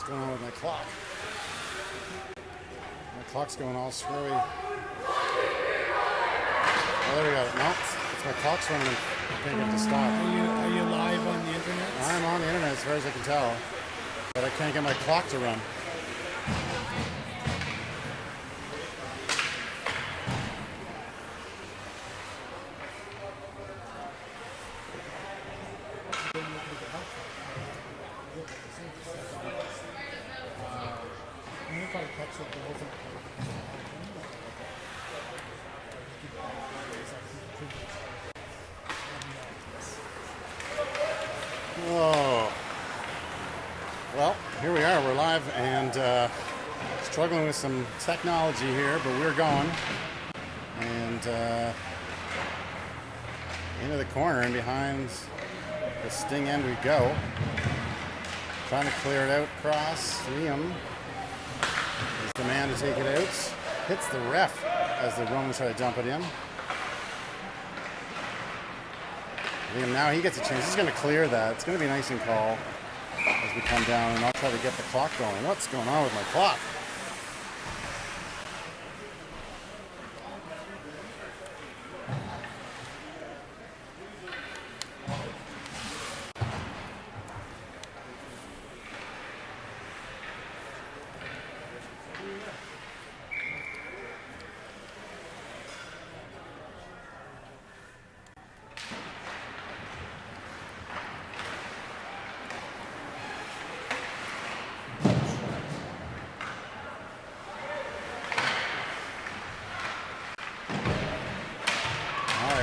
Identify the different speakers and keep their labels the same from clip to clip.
Speaker 1: What's going on with my clock? My clock's going all screwy. Oh, there we go. No, it's my clock's running. I can't get it to stop.
Speaker 2: Are you live on the internet?
Speaker 1: I'm on the internet as far as I can tell, but I can't get my clock to run. Oh, well, here we are. We're live and struggling with some technology here, but we're going. And into the corner and behind the sting end we go. Trying to clear it out across. Liam is the man to take it out. Hits the ref as the Romans try to dump it in. Liam, now he gets a chance. He's going to clear that. It's going to be nice and tall as we come down, and I'll try to get the clock going. What's going on with my clock?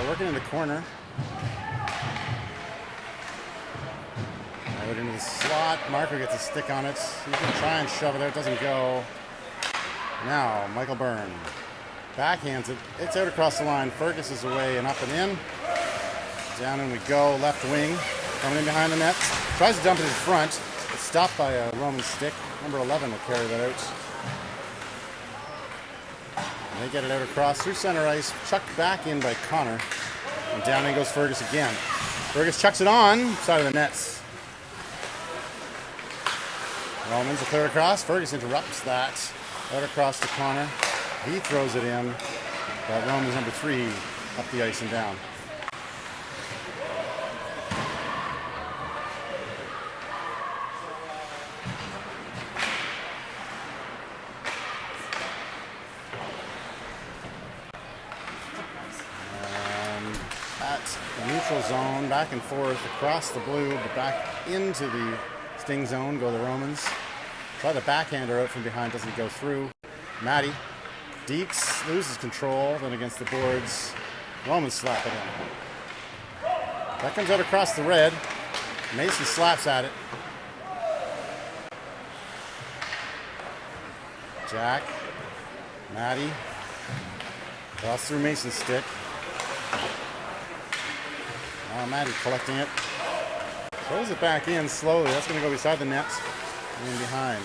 Speaker 1: Working in the corner. Out into the slot. Marco gets a stick on it. You can try and shove it out. Doesn't go. Now, Michael Byrne backhands it. It's out across the line. Fergus is away and up and in. Down and we go. Left wing. Coming in behind the net. Tries to dump it in front. It's stopped by a Roman stick. Number 11 will carry that out. They get it out across through center ice, chucked back in by Connor, and down in goes Fergus again. Fergus chucks it on, side of the nets. Romans will clear it across. Fergus interrupts that. Out across to Connor. He throws it in, but Romans number 3 up the ice and down. Neutral zone, back and forth across the blue, but back into the sting zone go the Romans. Try the backhander out from behind, doesn't go through. Matty Deeks loses control, then against the boards, Romans slap it in. That comes out across the red. Mason slaps at it. Jack, Matty, cross through Mason's stick. Matty collecting it. Throws it back in slowly. That's going to go beside the nets and in behind.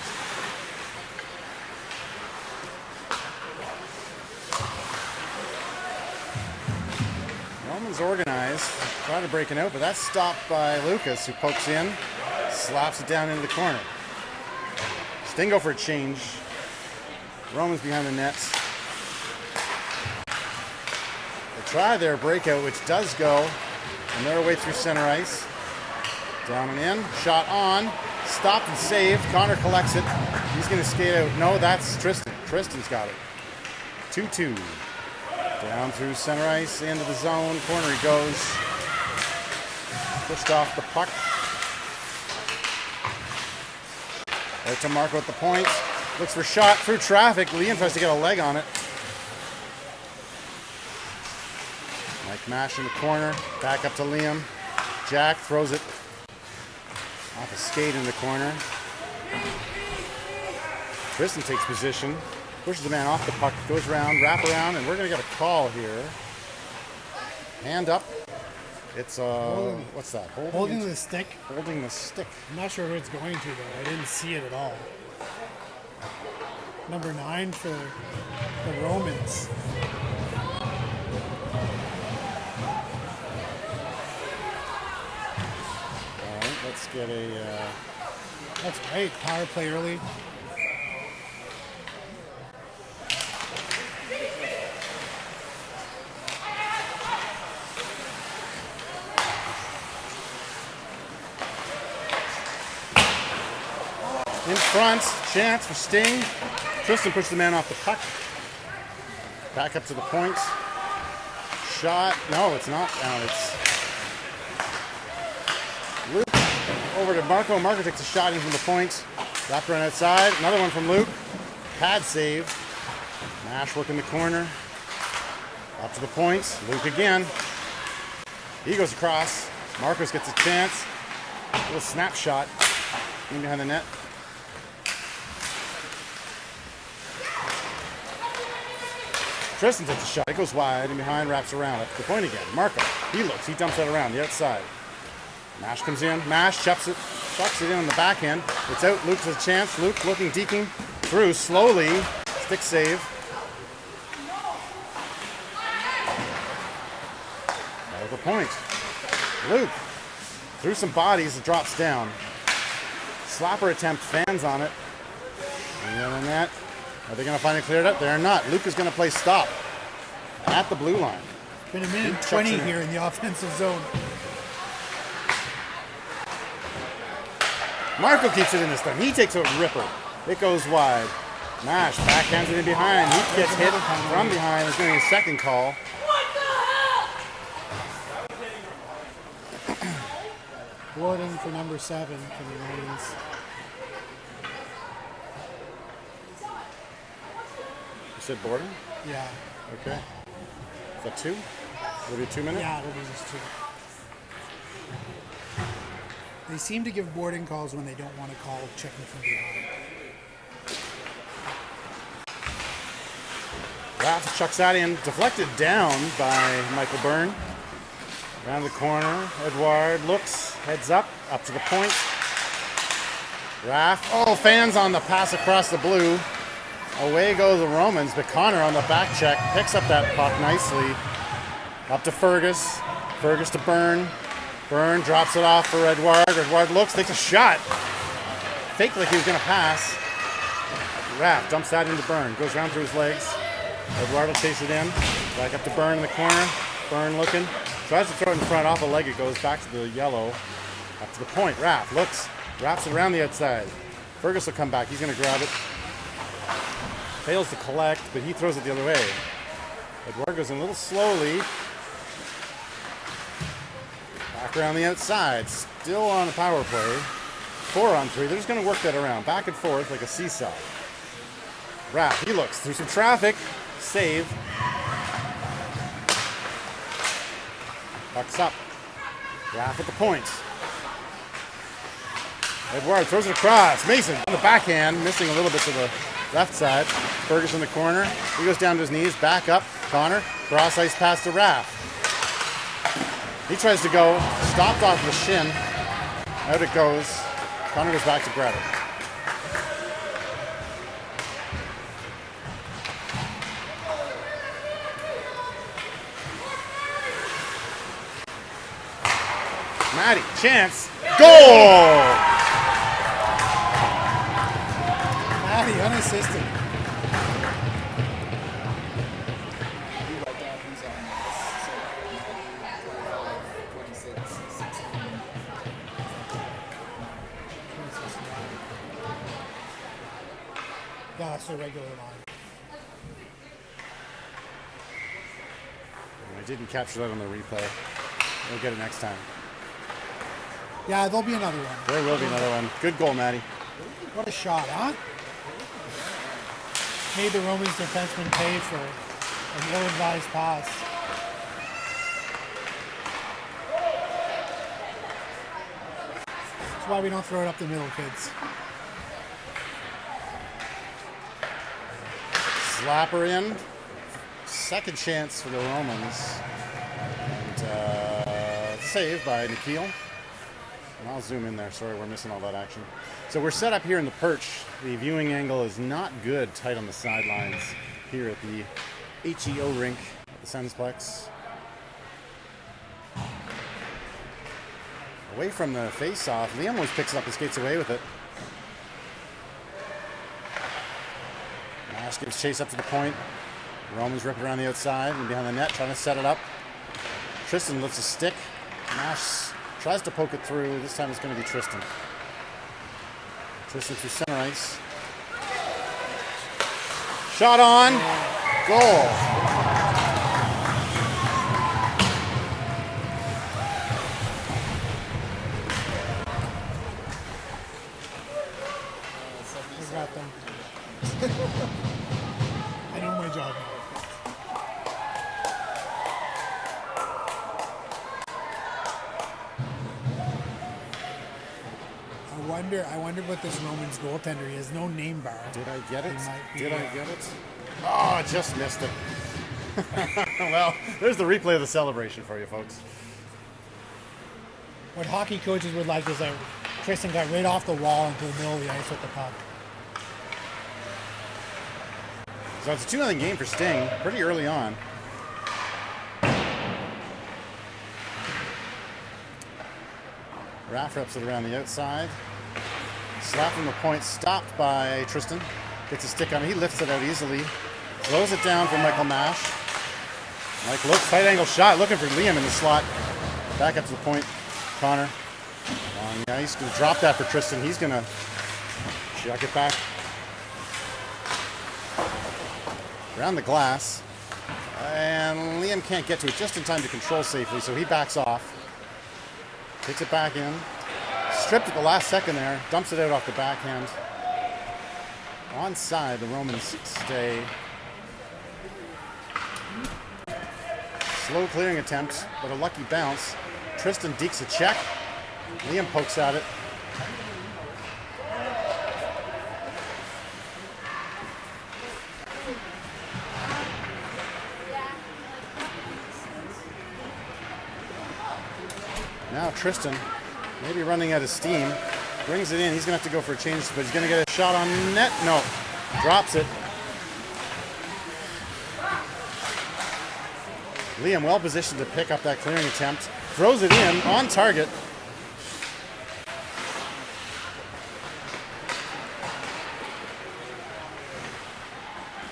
Speaker 1: Romans organized. Try to break it out, but that's stopped by Lucas, who pokes in, slaps it down into the corner. Sting go for a change. Romans behind the nets. They try their breakout, which does go. And their way through center ice. Down and in. Shot on. Stopped and saved. Connor collects it. He's going to skate out. No, that's Tristan. Tristan's got it. 2-2. Down through center ice. Into the zone. Corner he goes. Pushed off the puck. Out to Marco at the point. Looks for shot through traffic. Liam tries to get a leg on it. Mike Mash in the corner, back up to Liam. Jack throws it off a skate in the corner. Tristan takes position, pushes the man off the puck, goes around, wrap around, and we're going to get a call here. Hand up. It's, what's that?
Speaker 2: Holding the stick.
Speaker 1: Holding the stick.
Speaker 2: I'm not sure where it's going to, though. I didn't see it at all. Number 9 for the Romans.
Speaker 1: Let's get a
Speaker 2: That's great. Power play early.
Speaker 1: In front, chance for Sting. Tristan pushed the man off the puck. Back up to the point. Shot. No, it's not down. It's Luke over to Marco. Marco takes a shot in from the point. Wrapped around outside. Another one from Luke. Pad save. Nash working the corner. Up to the point. Luke again. He goes across. Marcos gets a chance. A little snapshot. In behind the net. Tristan takes a shot. It goes wide and behind, wraps around it. The point again. Marco. He looks. He dumps that around the outside. Nash comes in. Nash chucks it in on the backhand. It's out. Luke has a chance. Luke looking, deking through slowly. Stick save. Out of the point. Luke through some bodies. It drops down. Slapper attempt. Fans on it. And then on that. Are they going to finally clear it up? They're not. Luke is going to play stop at the blue line.
Speaker 2: Been a minute 20 here in the offensive zone.
Speaker 1: Marco keeps it in this time. He takes a ripper. It goes wide. Nash backhands it in behind. He gets hit from behind. He's getting a second call.
Speaker 2: Warden for number 7 for the Romans.
Speaker 1: You said boarding?
Speaker 2: Yeah.
Speaker 1: Okay. Is that 2? Will it be 2 minutes?
Speaker 2: Yeah, it'll be just 2. They seem to give boarding calls when they don't want to call checking from behind.
Speaker 1: Raff chucks that in, deflected down by Michael Byrne. Around the corner, Edouard looks, heads up to the point. Raff, fans on the pass across the blue. Away go the Romans, but Connor on the back check picks up that puck nicely. Up to Fergus. Fergus to Byrne. Byrne drops it off for Edouard. Edouard looks, takes a shot. Faked like he was going to pass. Raff dumps that into Byrne. Goes around through his legs. Edouard will chase it in. Back up to Byrne in the corner. Byrne looking. Tries to throw it in front. Off a leg it goes back to the yellow. Up to the point. Raff looks. Wraps it around the outside. Fergus will come back. He's going to grab it. Fails to collect, but he throws it the other way. Edouard goes in a little slowly. Back around the outside. Still on the power play. 4-on-3. They're just going to work that around. Back and forth like a seesaw. Raff, he looks through some traffic. Save. Puck's up. Raff at the point. Edouard throws it across. Mason on the backhand, missing a little bit to the left side. Fergus in the corner. He goes down to his knees. Back up. Connor. Cross ice pass to Raff. He tries to go. Stopped off the shin. Out it goes. Connor goes back to grab it. Matty. Chance. Goal!
Speaker 2: Matty unassisted. Yeah, that's the regular line.
Speaker 1: I didn't capture that on the replay. We'll get it next time.
Speaker 2: Yeah, there'll be another one.
Speaker 1: There will be another one. Good goal, Matty.
Speaker 2: What a shot, huh? Made the Romans defenseman pay for an ill-advised pass. That's why we don't throw it up the middle, kids.
Speaker 1: Slapper in. Second chance for the Romans. And save by Nikhil. And I'll zoom in there. Sorry, we're missing all that action. So we're set up here in the perch. The viewing angle is not good, tight on the sidelines here at the HEO rink at the Sensplex. Away from the face-off, Liam always picks it up and skates away with it. Nash gives chase up to the point. Romans rip it around the outside and behind the net, trying to set it up. Tristan lifts a stick. Nash tries to poke it through. This time it's going to be Tristan. Tristan through center ice. Shot on. Goal.
Speaker 2: I got them. I know my job now. I wonder what this Romans goaltender, he has no name bar.
Speaker 1: Did I get it? Did I get it? Oh, just missed it. Well, there's the replay of the celebration for you folks.
Speaker 2: What hockey coaches would like is that Tristan got right off the wall into the middle of the ice with the puck.
Speaker 1: So it's a 2-0 game for Sting, pretty early on. Raff reps it around the outside. Slap from the point, stopped by Tristan. Gets a stick on it. He lifts it out easily. Throws it down for Michael Mash. Mike looks, tight angle shot, looking for Liam in the slot. Back up to the point. Connor on the ice. Going to drop that for Tristan. He's going to chuck it back around the glass. And Liam can't get to it just in time to control safely, so he backs off. Takes it back in. Stripped at the last second there. Dumps it out off the backhand. Onside, the Romans stay. Slow clearing attempt, but a lucky bounce. Tristan dekes a check. Liam pokes at it. Now Tristan, maybe running out of steam, brings it in. He's going to have to go for a change, but he's going to get a shot on net. No, drops it. Liam well positioned to pick up that clearing attempt. Throws it in, on target.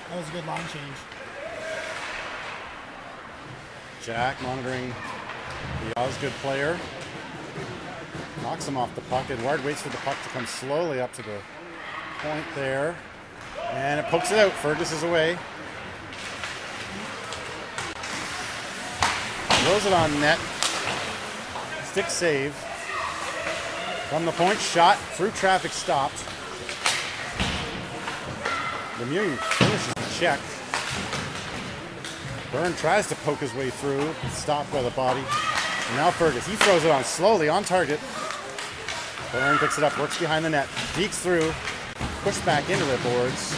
Speaker 2: That was a good line change.
Speaker 1: Jack monitoring the Osgoode player. Knocks him off the puck. Edouard waits for the puck to come slowly up to the point there. And it pokes it out. Fergus is away. Throws it on net. Stick save. From the point, shot through traffic, stopped. Lemieux finishes the check. Byrne tries to poke his way through, stopped by the body. And now Fergus, he throws it on slowly, on target. Byrne picks it up, works behind the net, dekes through, pushed back into the boards.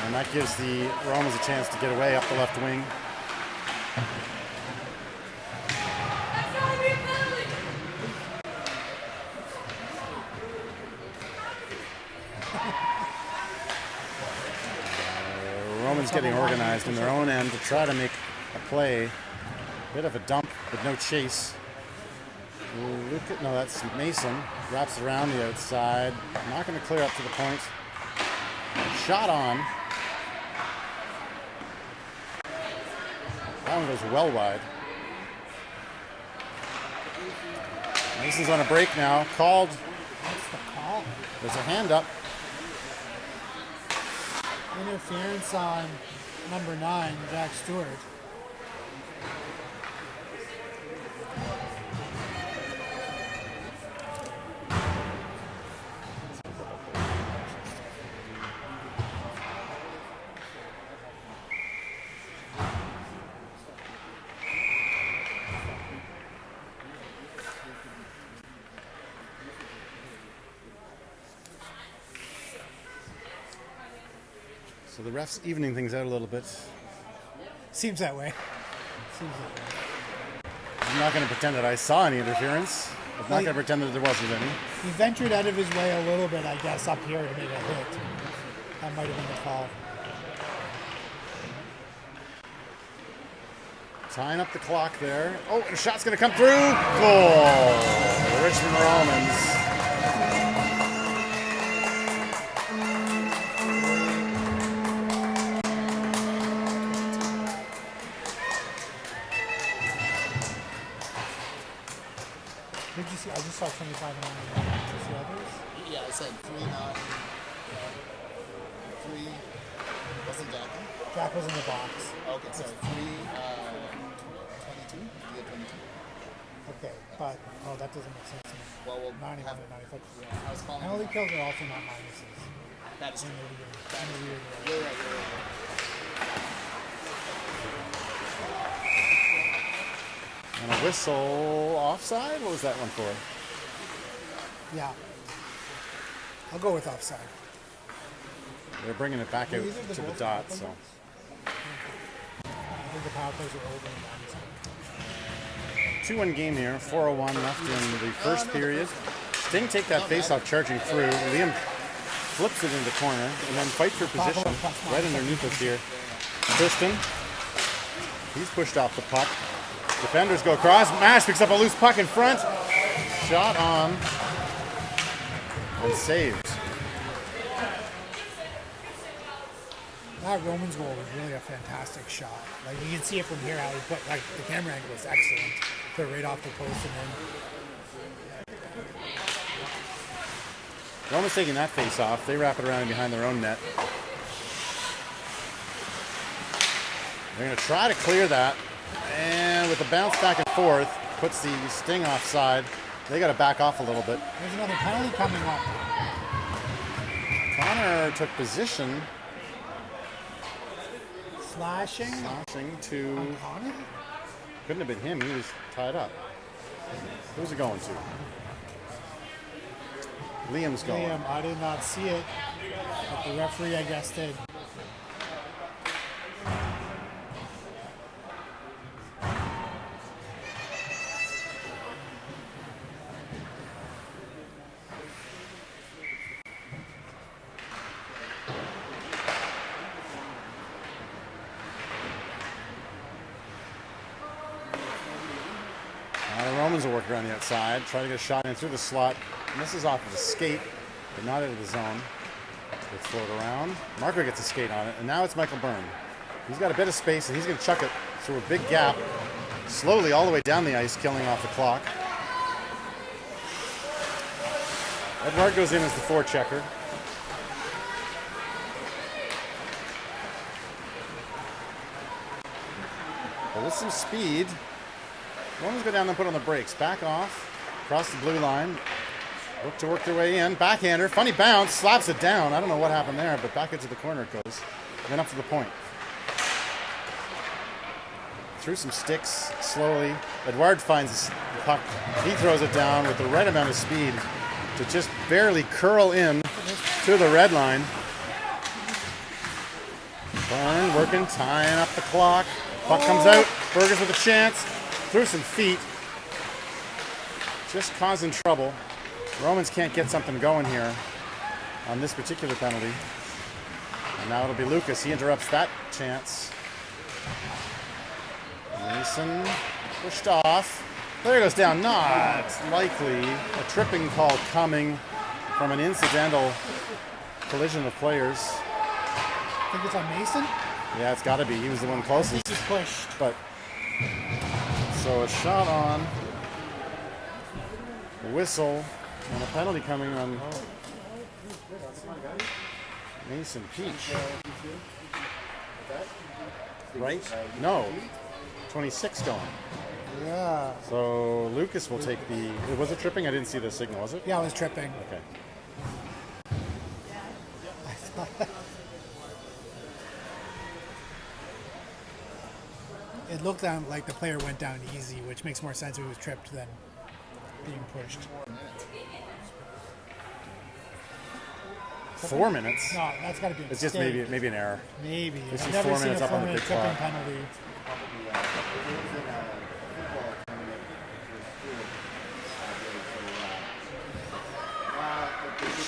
Speaker 1: And that gives the Romans a chance to get away up the left wing. Romans getting organized in their own end to try to make a play. Bit of a dump, but no chase. No, that's Mason. Wraps it around the outside. Not going to clear up to the point. Shot on. That one goes well wide. Mason's on a break now. Called.
Speaker 2: What's the call?
Speaker 1: There's a hand up.
Speaker 2: Interference on number 9, Jack Stewart.
Speaker 1: So the ref's evening things out a little bit.
Speaker 2: Seems that way. Seems that way.
Speaker 1: I'm not going to pretend that I saw any interference. I'm not going to pretend that there wasn't any.
Speaker 2: He ventured out of his way a little bit, I guess, up here to make a hit. That might have been the call.
Speaker 1: Tying up the clock there. Oh, and a shot's going to come through. Goal! The Richmond Romans.
Speaker 2: saw 25 and 9. What's the others?
Speaker 3: Yeah, I said 3, 9, 3. Wasn't Jack?
Speaker 2: Jack was in the box.
Speaker 3: Okay, sorry. 3, 22. You get 22.
Speaker 2: Okay, but that doesn't make sense to me.
Speaker 3: Well, we'll
Speaker 2: 91
Speaker 3: have,
Speaker 2: and 95.
Speaker 3: I was calling.
Speaker 2: Penalty kills are also not minuses.
Speaker 3: That's true.
Speaker 2: In a weird way.
Speaker 3: You're right. You're right.
Speaker 1: And a whistle offside? What was that one for?
Speaker 2: Yeah. I'll go with offside.
Speaker 1: They're bringing it back out to the dot, so.
Speaker 2: I think the power plays are over in
Speaker 1: 2-1 game here, 4:01 left in the first period. Sting take that face-off charging through. Liam flips it into the corner and then fights for position right underneath us here. Tristan, he's pushed off the puck. Defenders go across. Mash picks up a loose puck in front. Shot on and saved.
Speaker 2: That Roman's goal was really a fantastic shot. Like you can see it from here how he put the camera angle was excellent. Put it right off the post and then
Speaker 1: Roman's taking that face off. They wrap it around behind their own net. They're going to try to clear that. And with the bounce back and forth, puts the Sting offside. They got to back off a little bit.
Speaker 2: there's another penalty coming up.
Speaker 1: Connor took position.
Speaker 2: Slashing
Speaker 1: To
Speaker 2: on Connor?
Speaker 1: couldn't have been him. He was tied up. Who's it going to? Liam's going.
Speaker 2: Liam, I did not see it, but the referee, I guess, did.
Speaker 1: The Romans will work around the outside, try to get a shot in through the slot. Misses off of the skate, but not into the zone. They float around. Marco gets a skate on it, and now it's Michael Byrne. He's got a bit of space, and he's going to chuck it through a big gap, slowly all the way down the ice, killing off the clock. Edward goes in as the forechecker. But with some speed, Romans go down and put on the brakes. Back off, across the blue line. Look to work their way in. Backhander, funny bounce, slaps it down. I don't know what happened there, but back into the corner it goes. Then up to the point. Through some sticks, slowly. Edouard finds the puck. He throws it down with the right amount of speed to just barely curl in to the red line. Byrne working, tying up the clock. Puck comes out. Burgess with a chance. Through some feet. Just causing trouble. Romans can't get something going here on this particular penalty. And now it'll be Lucas. He interrupts that chance. Mason pushed off. There goes down. Not likely. A tripping call coming from an incidental collision of players.
Speaker 2: I think it's on Mason.
Speaker 1: Yeah, it's got to be. He was the one closest.
Speaker 2: He's pushed.
Speaker 1: But so a shot on, a whistle, and a penalty coming on Mason Peach. Right? No. 26 going.
Speaker 2: Yeah.
Speaker 1: So Lucas will take the. Was it tripping? I didn't see the signal, was it?
Speaker 2: Yeah, I was tripping.
Speaker 1: Okay.
Speaker 2: It looked like the player went down easy, which makes more sense if he was tripped than being pushed.
Speaker 1: 4 minutes.
Speaker 2: No, that's got to be a
Speaker 1: It's just
Speaker 2: mistake.
Speaker 1: maybe an error.
Speaker 2: Maybe.
Speaker 1: They see
Speaker 2: I've never
Speaker 1: 4
Speaker 2: seen
Speaker 1: minutes
Speaker 2: a
Speaker 1: up on the
Speaker 2: 4-minute
Speaker 1: big
Speaker 2: tripping
Speaker 1: clock.
Speaker 2: penalty.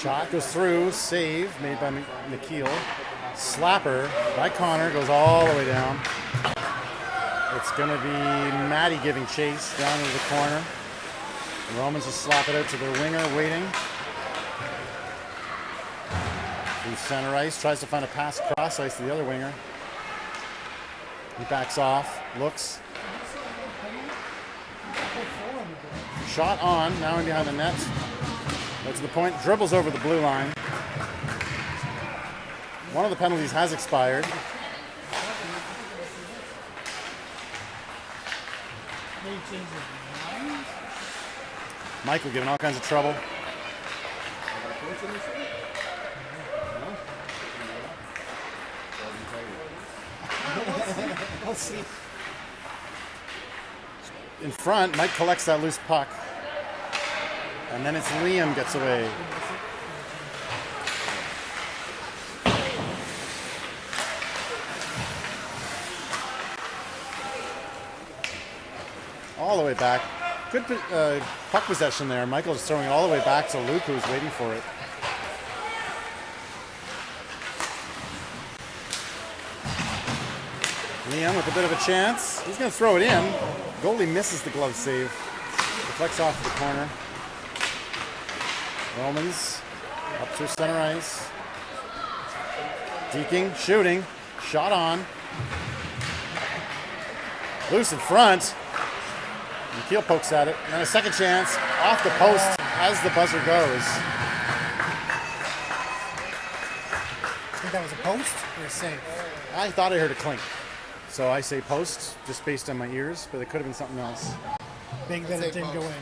Speaker 1: Shot goes through, save made by McKeel. Slapper by Connor goes all the way down. It's going to be Maddie giving chase down into the corner. The Romans will slap it out to their winger waiting. Through center ice, tries to find a pass cross ice to the other winger. He backs off, looks. Shot on, now in behind the net. Go to the point, dribbles over the blue line. One of the penalties has expired. Michael giving all kinds of trouble.
Speaker 2: I'll see.
Speaker 1: In front, Mike collects that loose puck. And then it's Liam gets away. All the way back. Good puck possession there. Michael's throwing it all the way back to Luke, who's waiting for it. Liam with a bit of a chance. He's going to throw it in. Goalie misses the glove save. Deflects off to the corner. Romans up through center ice. Deking, shooting. Shot on. Loose in front. And Keel pokes at it. And then a second chance off the post as the buzzer goes.
Speaker 2: I think that was a post or a save?
Speaker 1: I thought I heard a clink. So I say post, just based on my ears, but it could have been something else.
Speaker 2: Big that it didn't go in.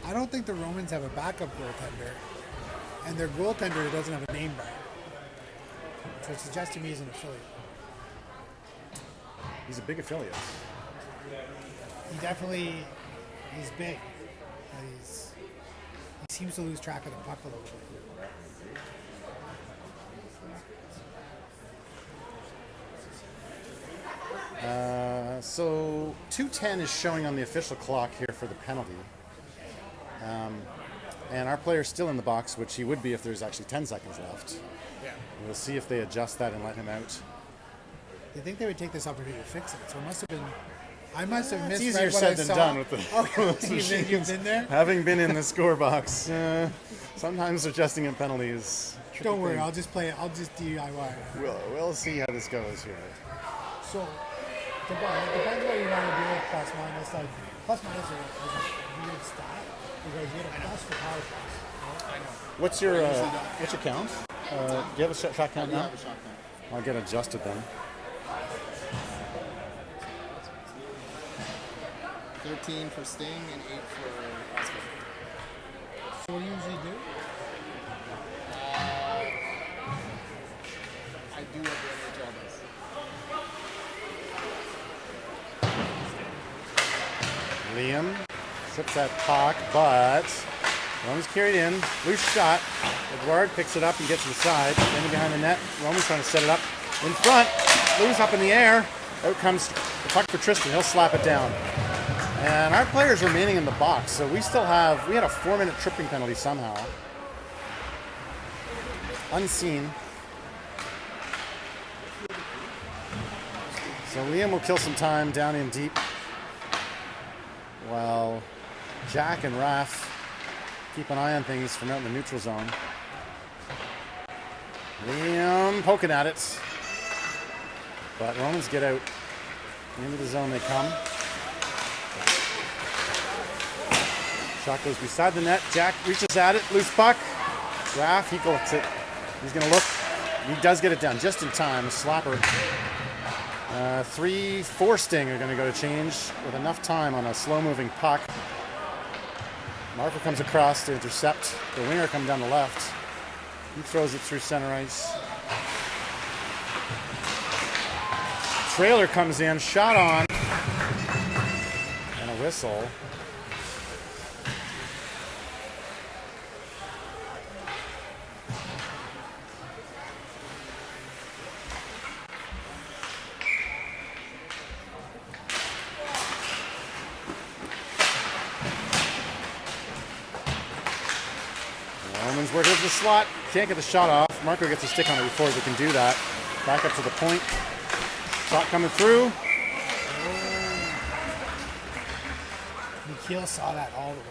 Speaker 2: I don't think the Romans have a backup goaltender, and their goaltender doesn't have a name brand. So it suggests to me he's an affiliate.
Speaker 1: He's a big affiliate.
Speaker 2: He's big. He seems to lose track of the puck a little bit.
Speaker 1: So 2:10 is showing on the official clock here for the penalty. And our player's still in the box, which he would be if there's actually 10 seconds left.
Speaker 2: Yeah.
Speaker 1: We'll see if they adjust that and let him out.
Speaker 2: You think they would take this opportunity to fix it? So it must have been. I must have
Speaker 1: It's
Speaker 2: misread
Speaker 1: easier
Speaker 2: what I
Speaker 1: said than
Speaker 2: saw.
Speaker 1: done with the
Speaker 2: Okay, you've been there.
Speaker 1: Having been in the score box, sometimes adjusting a penalty is a tricky
Speaker 2: Don't worry,
Speaker 1: thing.
Speaker 2: I'll just play it. I'll just DIY.
Speaker 1: We'll see how this goes here.
Speaker 2: So, it depends what you want to do with plus minus. Like, plus minus is a weird stat because you get a plus for power plays. I know.
Speaker 1: What's your count? Do you have a shot count
Speaker 3: I do
Speaker 1: now?
Speaker 3: have a shot count.
Speaker 1: I'll get adjusted then.
Speaker 3: 13 for Sting and 8 for Oscar.
Speaker 2: So what do you usually do?
Speaker 3: I do what the NHL does.
Speaker 1: Liam trips that puck, but Roman's carried in. Loose shot. Edouard picks it up and gets to the side. Standing behind the net. Roman's trying to set it up. In front. Loose up in the air. Out comes the puck for Tristan. He'll slap it down. And our player's remaining in the box, so we still have, we had a 4-minute tripping penalty somehow. Unseen. So Liam will kill some time down in deep. While Jack and Raph keep an eye on things from out in the neutral zone. Liam poking at it. But Romans get out. Into the zone they come. Shot goes beside the net. Jack reaches at it. Loose puck. Raph, he collects it. He's going to look. He does get it down just in time. Slapper. 3-4 Sting are going to go to change with enough time on a slow-moving puck. Marco comes across to intercept. The winger comes down the left. He throws it through center ice. Trailer comes in. Shot on. And a whistle. Romans working the slot. Can't get the shot off. Marco gets a stick on it before they can do that. Back up to the point. Shot coming through.
Speaker 2: Nikhil saw that all the way.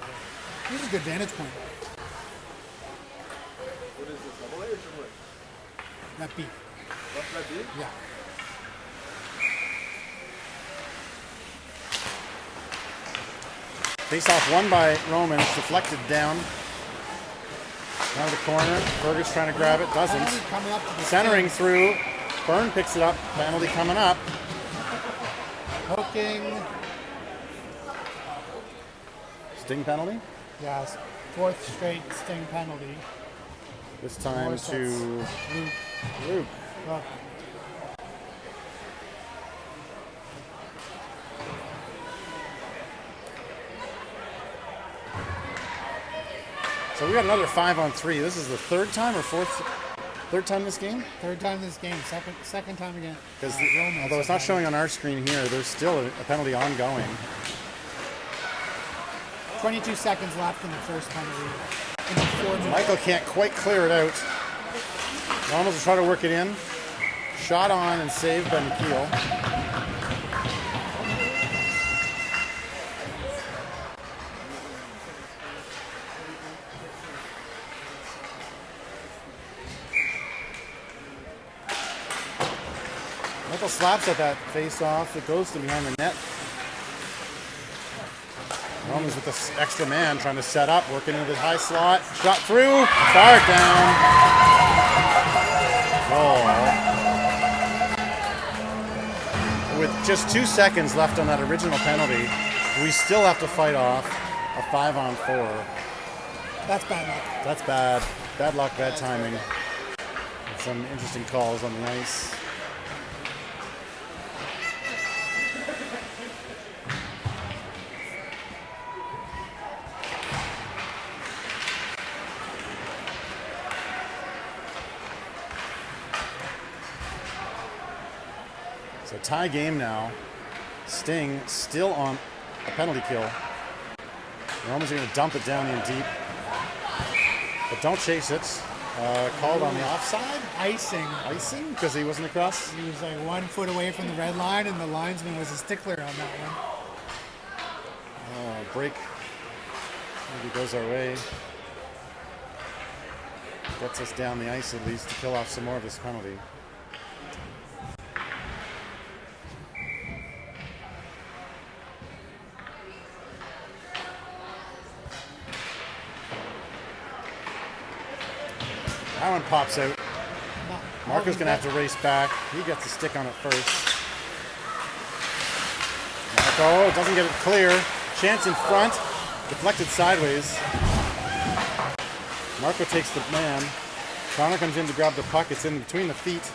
Speaker 2: Here's a good vantage point.
Speaker 4: What is this, double A or triple A?
Speaker 2: That beat.
Speaker 4: What's that beat?
Speaker 2: Yeah.
Speaker 1: Face off won by Roman. It's deflected down. Down the corner. Fergus trying to grab it. Doesn't.
Speaker 2: Coming up to the
Speaker 1: Centering through. Byrne picks it up. Penalty coming up.
Speaker 2: hooking.
Speaker 1: Sting penalty.
Speaker 2: Yes. 4th straight Sting penalty.
Speaker 1: This time
Speaker 2: Morris,
Speaker 1: to
Speaker 2: Luke.
Speaker 1: Luke.
Speaker 2: Look.
Speaker 1: So we got another 5-on-3. This is the third time or third time this game?
Speaker 2: Third time this game. Second time again.
Speaker 1: Because although it's not showing on our screen here, there's still a penalty ongoing.
Speaker 2: 22 seconds left in the first penalty. In the 4 minutes.
Speaker 1: Michael can't quite clear it out. Normals will try to work it in. Shot on and saved by McKeel. Michael slaps at that face-off. It goes to behind the net. Romans with this extra man trying to set up, working into the high slot. Shot through, far down. Goal. With just 2 seconds left on that original penalty, we still have to fight off a 5-on-4.
Speaker 2: That's bad luck.
Speaker 1: That's bad. Bad luck, bad timing. And some interesting calls on the ice. So tie game now. Sting still on a penalty kill. The Romans are going to dump it down in deep. But don't chase it. Called on the offside?
Speaker 2: Icing.
Speaker 1: Icing? Because he wasn't across?
Speaker 2: He was like 1 foot away from the red line, and the linesman was a stickler on that one.
Speaker 1: Break. Maybe goes our way. Gets us down the ice at least to kill off some more of this penalty. That one pops out. Marco's going to have to race back. He gets a stick on it first. Marco doesn't get it clear. Chance in front. Deflected sideways. Marco takes the man. Connor comes in to grab the puck. It's in between the feet.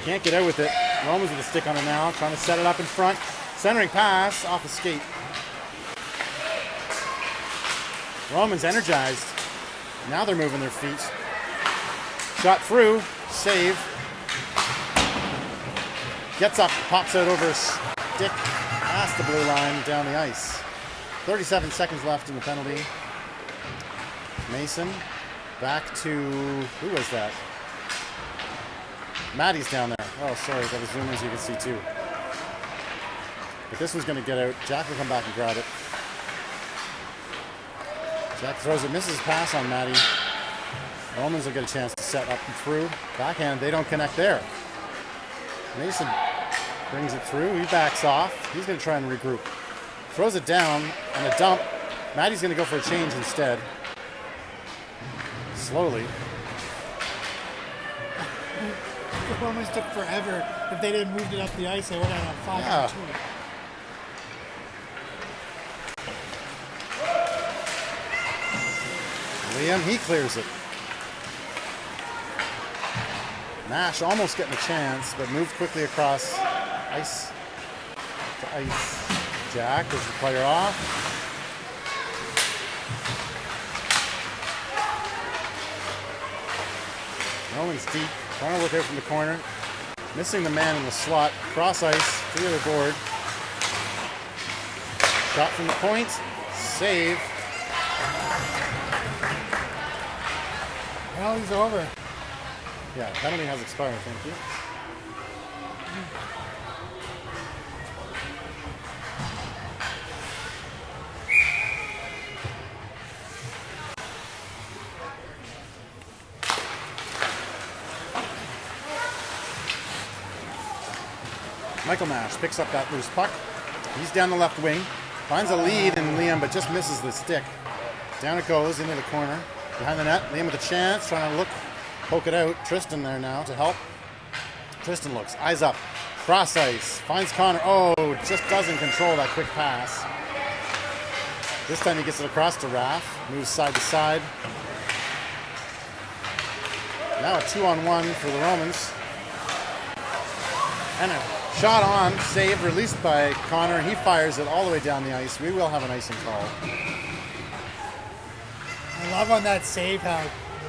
Speaker 1: Can't get out with it. Romans with a stick on it now. Trying to set it up in front. Centering pass off the skate. Romans energized. Now they're moving their feet. Shot through, save. Gets up, pops out over his stick, past the blue line, down the ice. 37 seconds left in the penalty. Mason, back to, who was that? Maddie's down there. Oh, sorry, that was zoomers you can see too. But this one's going to get out. Jack will come back and grab it. Jack throws it, misses pass on Maddie. Romans will get a chance to set up and through. Backhand, they don't connect there. Mason brings it through. He backs off. He's going to try and regroup. Throws it down on a dump. Maddie's going to go for a change instead. Slowly.
Speaker 2: The Romans took forever. If they didn't move it up the ice, they would have had a 5-on-2.
Speaker 1: Liam, he clears it. Nash almost getting a chance, but moved quickly across ice to ice. Jack is the player off. Roman's deep, trying to work out from the corner. Missing the man in the slot. Cross ice, to the other board. Shot from the point. Save.
Speaker 2: Penalty's over.
Speaker 1: Yeah, penalty has expired, thank you. Michael Nash picks up that loose puck. He's down the left wing. Finds a lead in Liam, but just misses the stick. Down it goes into the corner. Behind the net, Liam with a chance, trying to look, poke it out. Tristan there now to help. Tristan looks, eyes up, cross ice, finds Connor. Oh, just doesn't control that quick pass. This time he gets it across to Raff, moves side to side. Now a 2-on-1 for the Romans. And a shot on, saved, released by Connor, and he fires it all the way down the ice. We will have an icing call.
Speaker 2: I love on that save how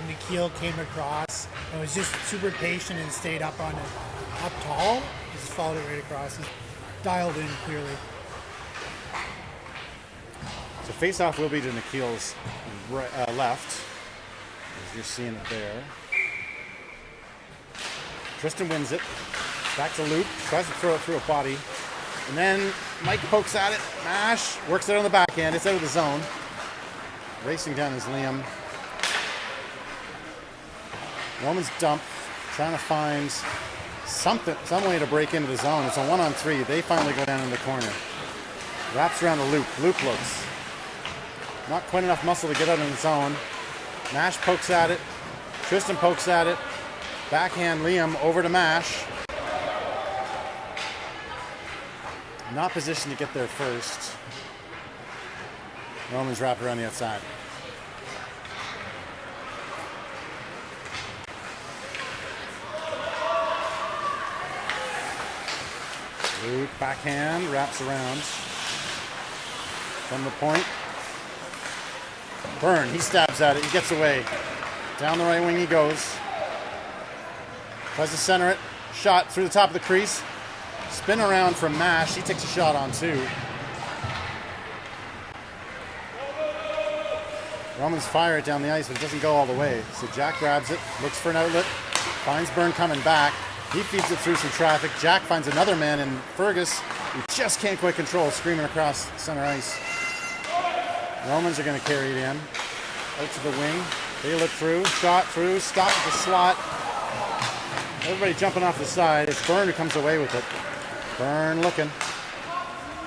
Speaker 2: Nikhil came across and was just super patient and stayed up on it, up tall. He just followed it right across. He's dialed in clearly.
Speaker 1: So face-off will be to Nikhil's left, as you're seeing it there. Tristan wins it. Back to Luke. Tries to throw it through a body. And then Mike pokes at it. Mash. Works it on the backhand. It's out of the zone. Racing down is Liam. Romans dump. Trying to find some way to break into the zone. It's a 1-on-3. They finally go down in the corner. Wraps around to Luke. Luke looks. Not quite enough muscle to get out in the zone. Mash pokes at it. Tristan pokes at it. Backhand Liam over to Mash. Not positioned to get there first. Romans wrap around the outside. Luke backhand wraps around from the point. Byrne, he stabs at it, he gets away. Down the right wing he goes. Tries to center it. Shot through the top of the crease. Spin around from Mash. He takes a shot on two. Romans fire it down the ice, but it doesn't go all the way. So Jack grabs it, looks for an outlet, finds Byrne coming back. He feeds it through some traffic. Jack finds another man in Fergus, who just can't quite control, screaming across center ice. Romans are going to carry it in. Out to the wing. They look through, shot through, stop at the slot. Everybody jumping off the side. It's Byrne who comes away with it. Byrne looking.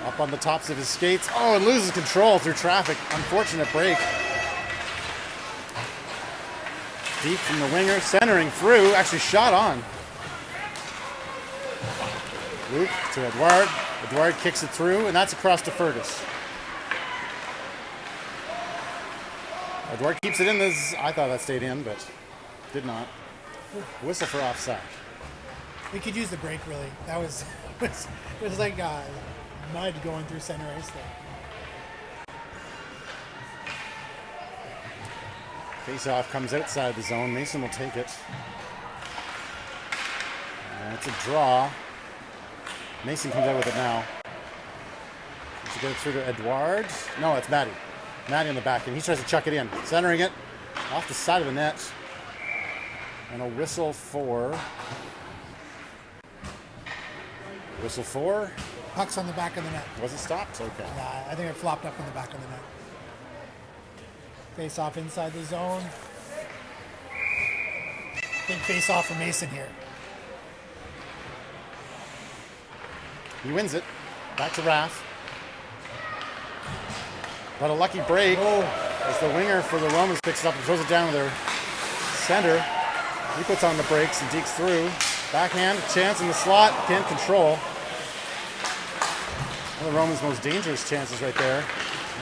Speaker 1: Up on the tops of his skates. Oh, and loses control through traffic. Unfortunate break. Deep from the winger, centering through. Actually shot on. Luke to Edouard. Edouard kicks it through, and that's across to Fergus. Edouard keeps it in. I thought that stayed in, but did not. Whistle for offside.
Speaker 2: We could use the break, really. That was it was like mud going through center ice there.
Speaker 1: Face-off comes outside the zone. Mason will take it. And it's a draw. Mason comes out with it now. Does he get it through to Edouard? No, it's Matty. Matty on the back, and he tries to chuck it in. Centering it off the side of the net. And a whistle for... Whistle for?
Speaker 2: Puck's on the back of the net.
Speaker 1: Was it stopped? Okay.
Speaker 2: I think it flopped up in the back of the net. Face off inside the zone. Big face off for Mason here.
Speaker 1: He wins it. Back to Raff. But a lucky break as the winger for the Romans picks it up and throws it down with their center. He puts on the brakes and dekes through. Backhand, chance in the slot, can't control. One of the Romans' most dangerous chances right there.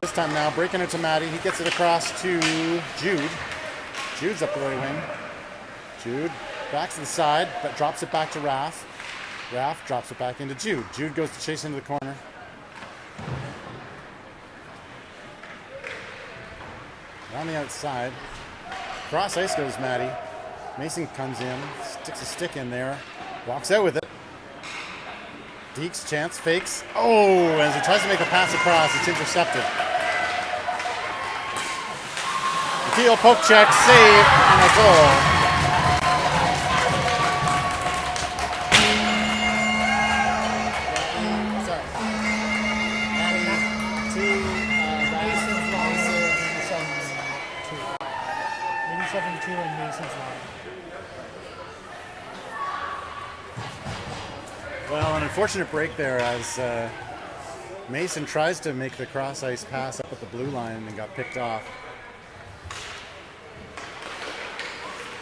Speaker 1: This time now, breaking it to Matty. He gets it across to Jude. Jude's up the right wing. Jude back to the side, but drops it back to Raff. Raff drops it back into Jude. Jude goes to chase into the corner. On the outside. Cross ice goes Matty. Mason comes in, sticks a stick in there, walks out with it. Deeks, chance, fakes. Oh, as he tries to make a pass across, it's intercepted. Nikhil poke check, save, and a goal. Well, an unfortunate break there as Mason tries to make the cross ice pass up at the blue line and got picked off.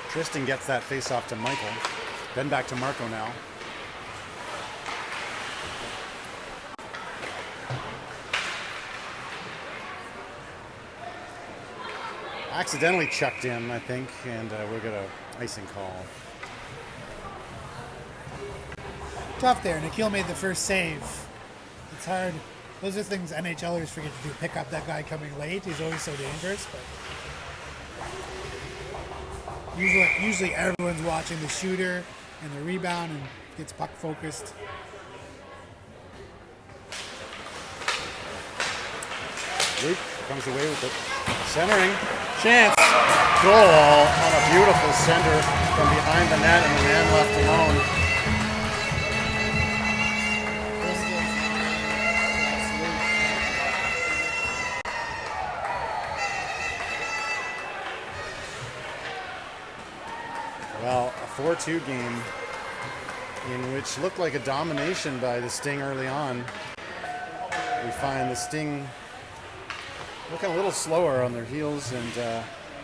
Speaker 1: Tristan gets that face off to Michael. Then back to Marco now. Accidentally chucked in, I think, and we'll get an icing call.
Speaker 2: Tough there. Nikhil made the first save. It's hard. Those are things NHLers forget to do. Pick up that guy coming late. He's always so dangerous. But usually everyone's watching the shooter and the rebound and gets puck focused.
Speaker 1: Luke comes away with it. Centering. Chance. Goal on a beautiful center from behind the net and the man left alone. Well, a 4-2 game in which looked like a domination by the Sting early on. We find the Sting looking a little slower on their heels and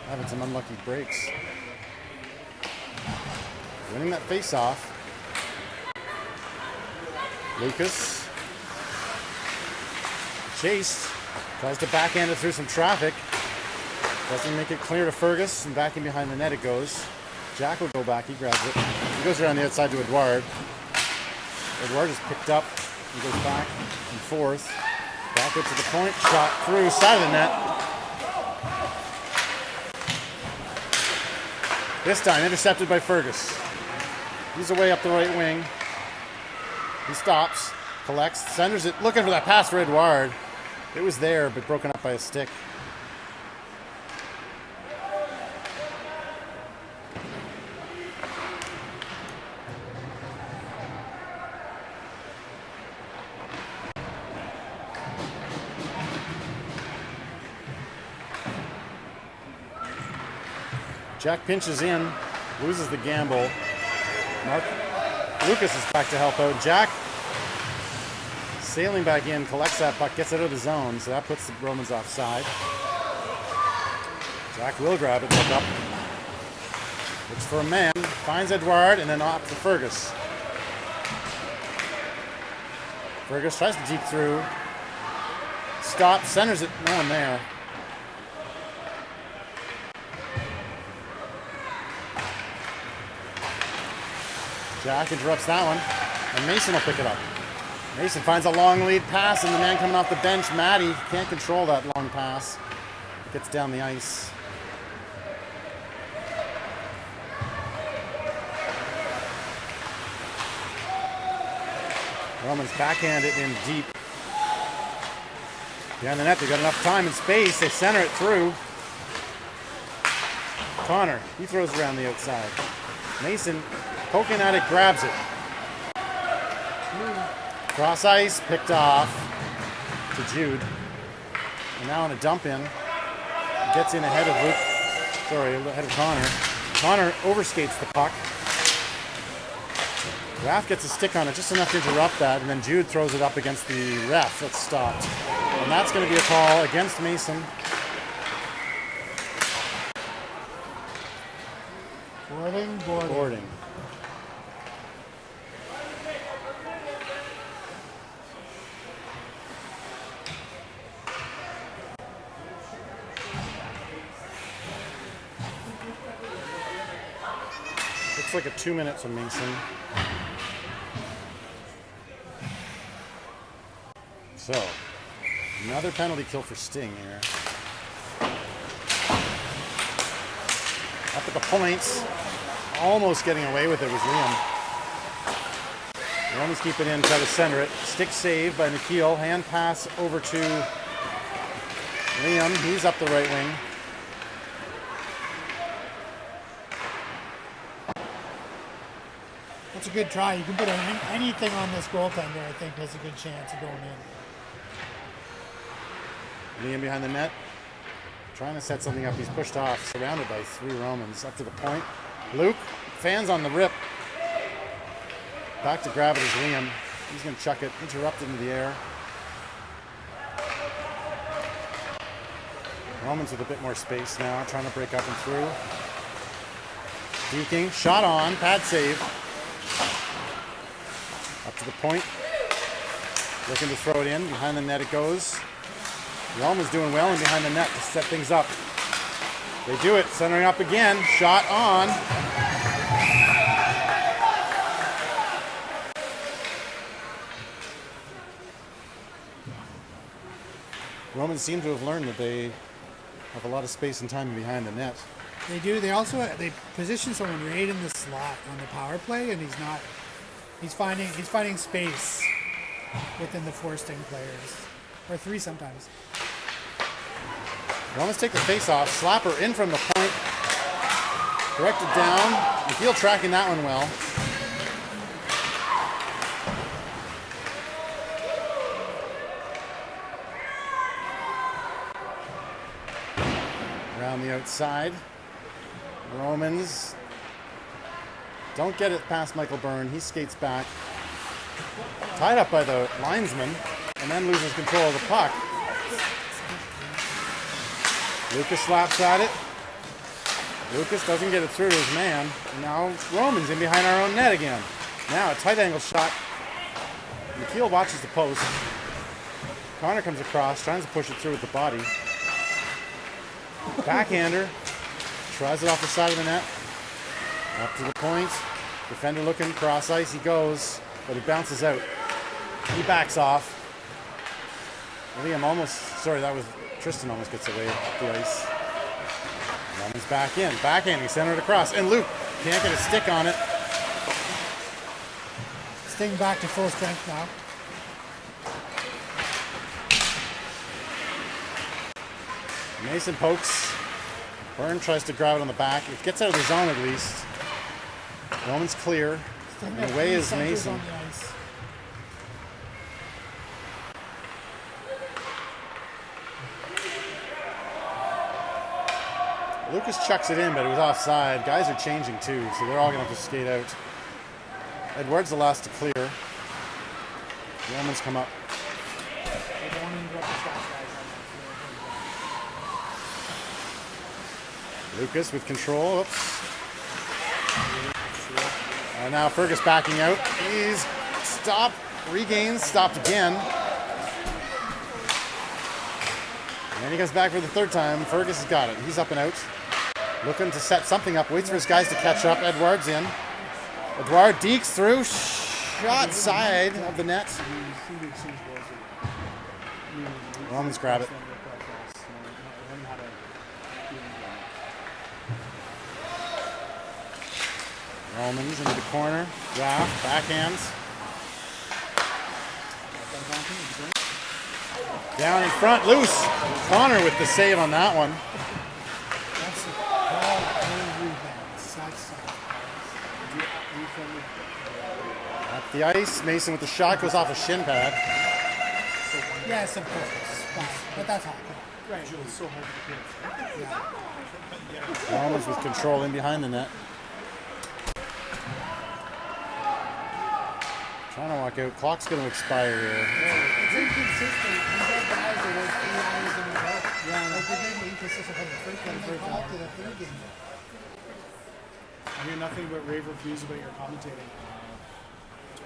Speaker 1: having some unlucky breaks. Winning that face-off. Lucas. Chased. Tries to backhand it through some traffic. Doesn't make it clear to Fergus, and back in behind the net it goes. Jack will go back, he grabs it. He goes around the outside to Edouard. Edouard is picked up. He goes back and forth. Back up to the point, shot through, side of the net. This time intercepted by Fergus. He's away up the right wing. He stops, collects, centers it, looking for that pass for Edouard. It was there, but broken up by a stick. Jack pinches in, loses the gamble. Lucas is back to help out. Jack sailing back in, collects that puck, gets out of the zone, so that puts the Romans offside. Jack will grab it, look up. Looks for a man, finds Edouard, and then off to Fergus. Fergus tries to deep through. Stops, centers it, no one there. Jack interrupts that one, and Mason will pick it up. Mason finds a long lead pass, and the man coming off the bench, Matty, can't control that long pass. Gets down the ice. Romans backhand it in deep. Behind the net, they've got enough time and space. They center it through. Connor, he throws around the outside. Mason poking at it, grabs it. Cross ice, picked off to Jude. And now on a dump in. Gets in ahead of ahead of Connor. Connor overskates the puck. Raff gets a stick on it, just enough to interrupt that, and then Jude throws it up against the ref. It's stopped. And that's going to be a call against Mason. Boarding. Looks like a 2 minutes from Mason. So, another penalty kill for Sting here. Up at the points. Almost getting away with it was Liam. The Romans keep it in, try to center it. Stick save by Nikhil. Hand pass over to Liam. He's up the right wing.
Speaker 2: That's a good try. You can put anything on this goaltender, I think, has a good chance of going in.
Speaker 1: Liam behind the net. Trying to set something up. He's pushed off, surrounded by 3 Romans. Up to the point. Luke, fans on the rip. Back to grab it is Liam. He's going to chuck it, interrupt it into the air. Romans with a bit more space now, trying to break up and through. Deking, shot on, pad save. Up to the point. Looking to throw it in. Behind the net it goes. Romans doing well and behind the net to set things up. They do it, centering up again. Shot on. Romans seem to have learned that they have a lot of space and time behind the net.
Speaker 2: They do. They also they position someone right in the slot on the power play, and he's finding space within the 4 sting players, or 3 sometimes.
Speaker 1: Romans take the face off, slapper in from the point, directed down. McGill tracking that one well. Around the outside. Romans don't get it past Michael Byrne. He skates back. Tied up by the linesman and then loses control of the puck. Lucas slaps at it. Lucas doesn't get it through to his man. And now Romans in behind our own net again. Now a tight angle shot. McKeel watches the post. Connor comes across, tries to push it through with the body. Backhander. Tries it off the side of the net. Up to the point. Defender looking cross ice. He goes, but it bounces out. He backs off. Liam almost, sorry, that was Tristan almost gets away the ice. Romans back in. Backhanding, centered across. And Luke can't get a stick on it.
Speaker 2: Sting back to full strength now.
Speaker 1: Mason pokes. Byrne tries to grab it on the back. It gets out of the zone at least. Roman's clear. And away is Mason. Lucas chucks it in, but it was offside. Guys are changing too, so they're all going to have to skate out. Edwards the last to clear. Romans come up. Lucas with control. Oops. And now Fergus backing out. He's stopped, regains, stopped again. And he comes back for the 3rd time. Fergus has got it. He's up and out. Looking to set something up. Waits for his guys to catch up. Edwards in. Edward dekes through. Shot side of the net. Romans grab it. Romans into the corner. Raff, backhands. Down in front, loose. Connor with the save on that one. At the ice, Mason with the shot goes off a shin pad.
Speaker 2: Yes, of course. But that's all. Right. So hard
Speaker 1: Romans with control in behind the net. Trying to walk out. Clock's going to expire here.
Speaker 2: It's inconsistent. These are guys that work 3 hours in a row. Yeah, like they did inconsistent from the first one to the 3rd game.
Speaker 3: I hear nothing but rave reviews about your commentating.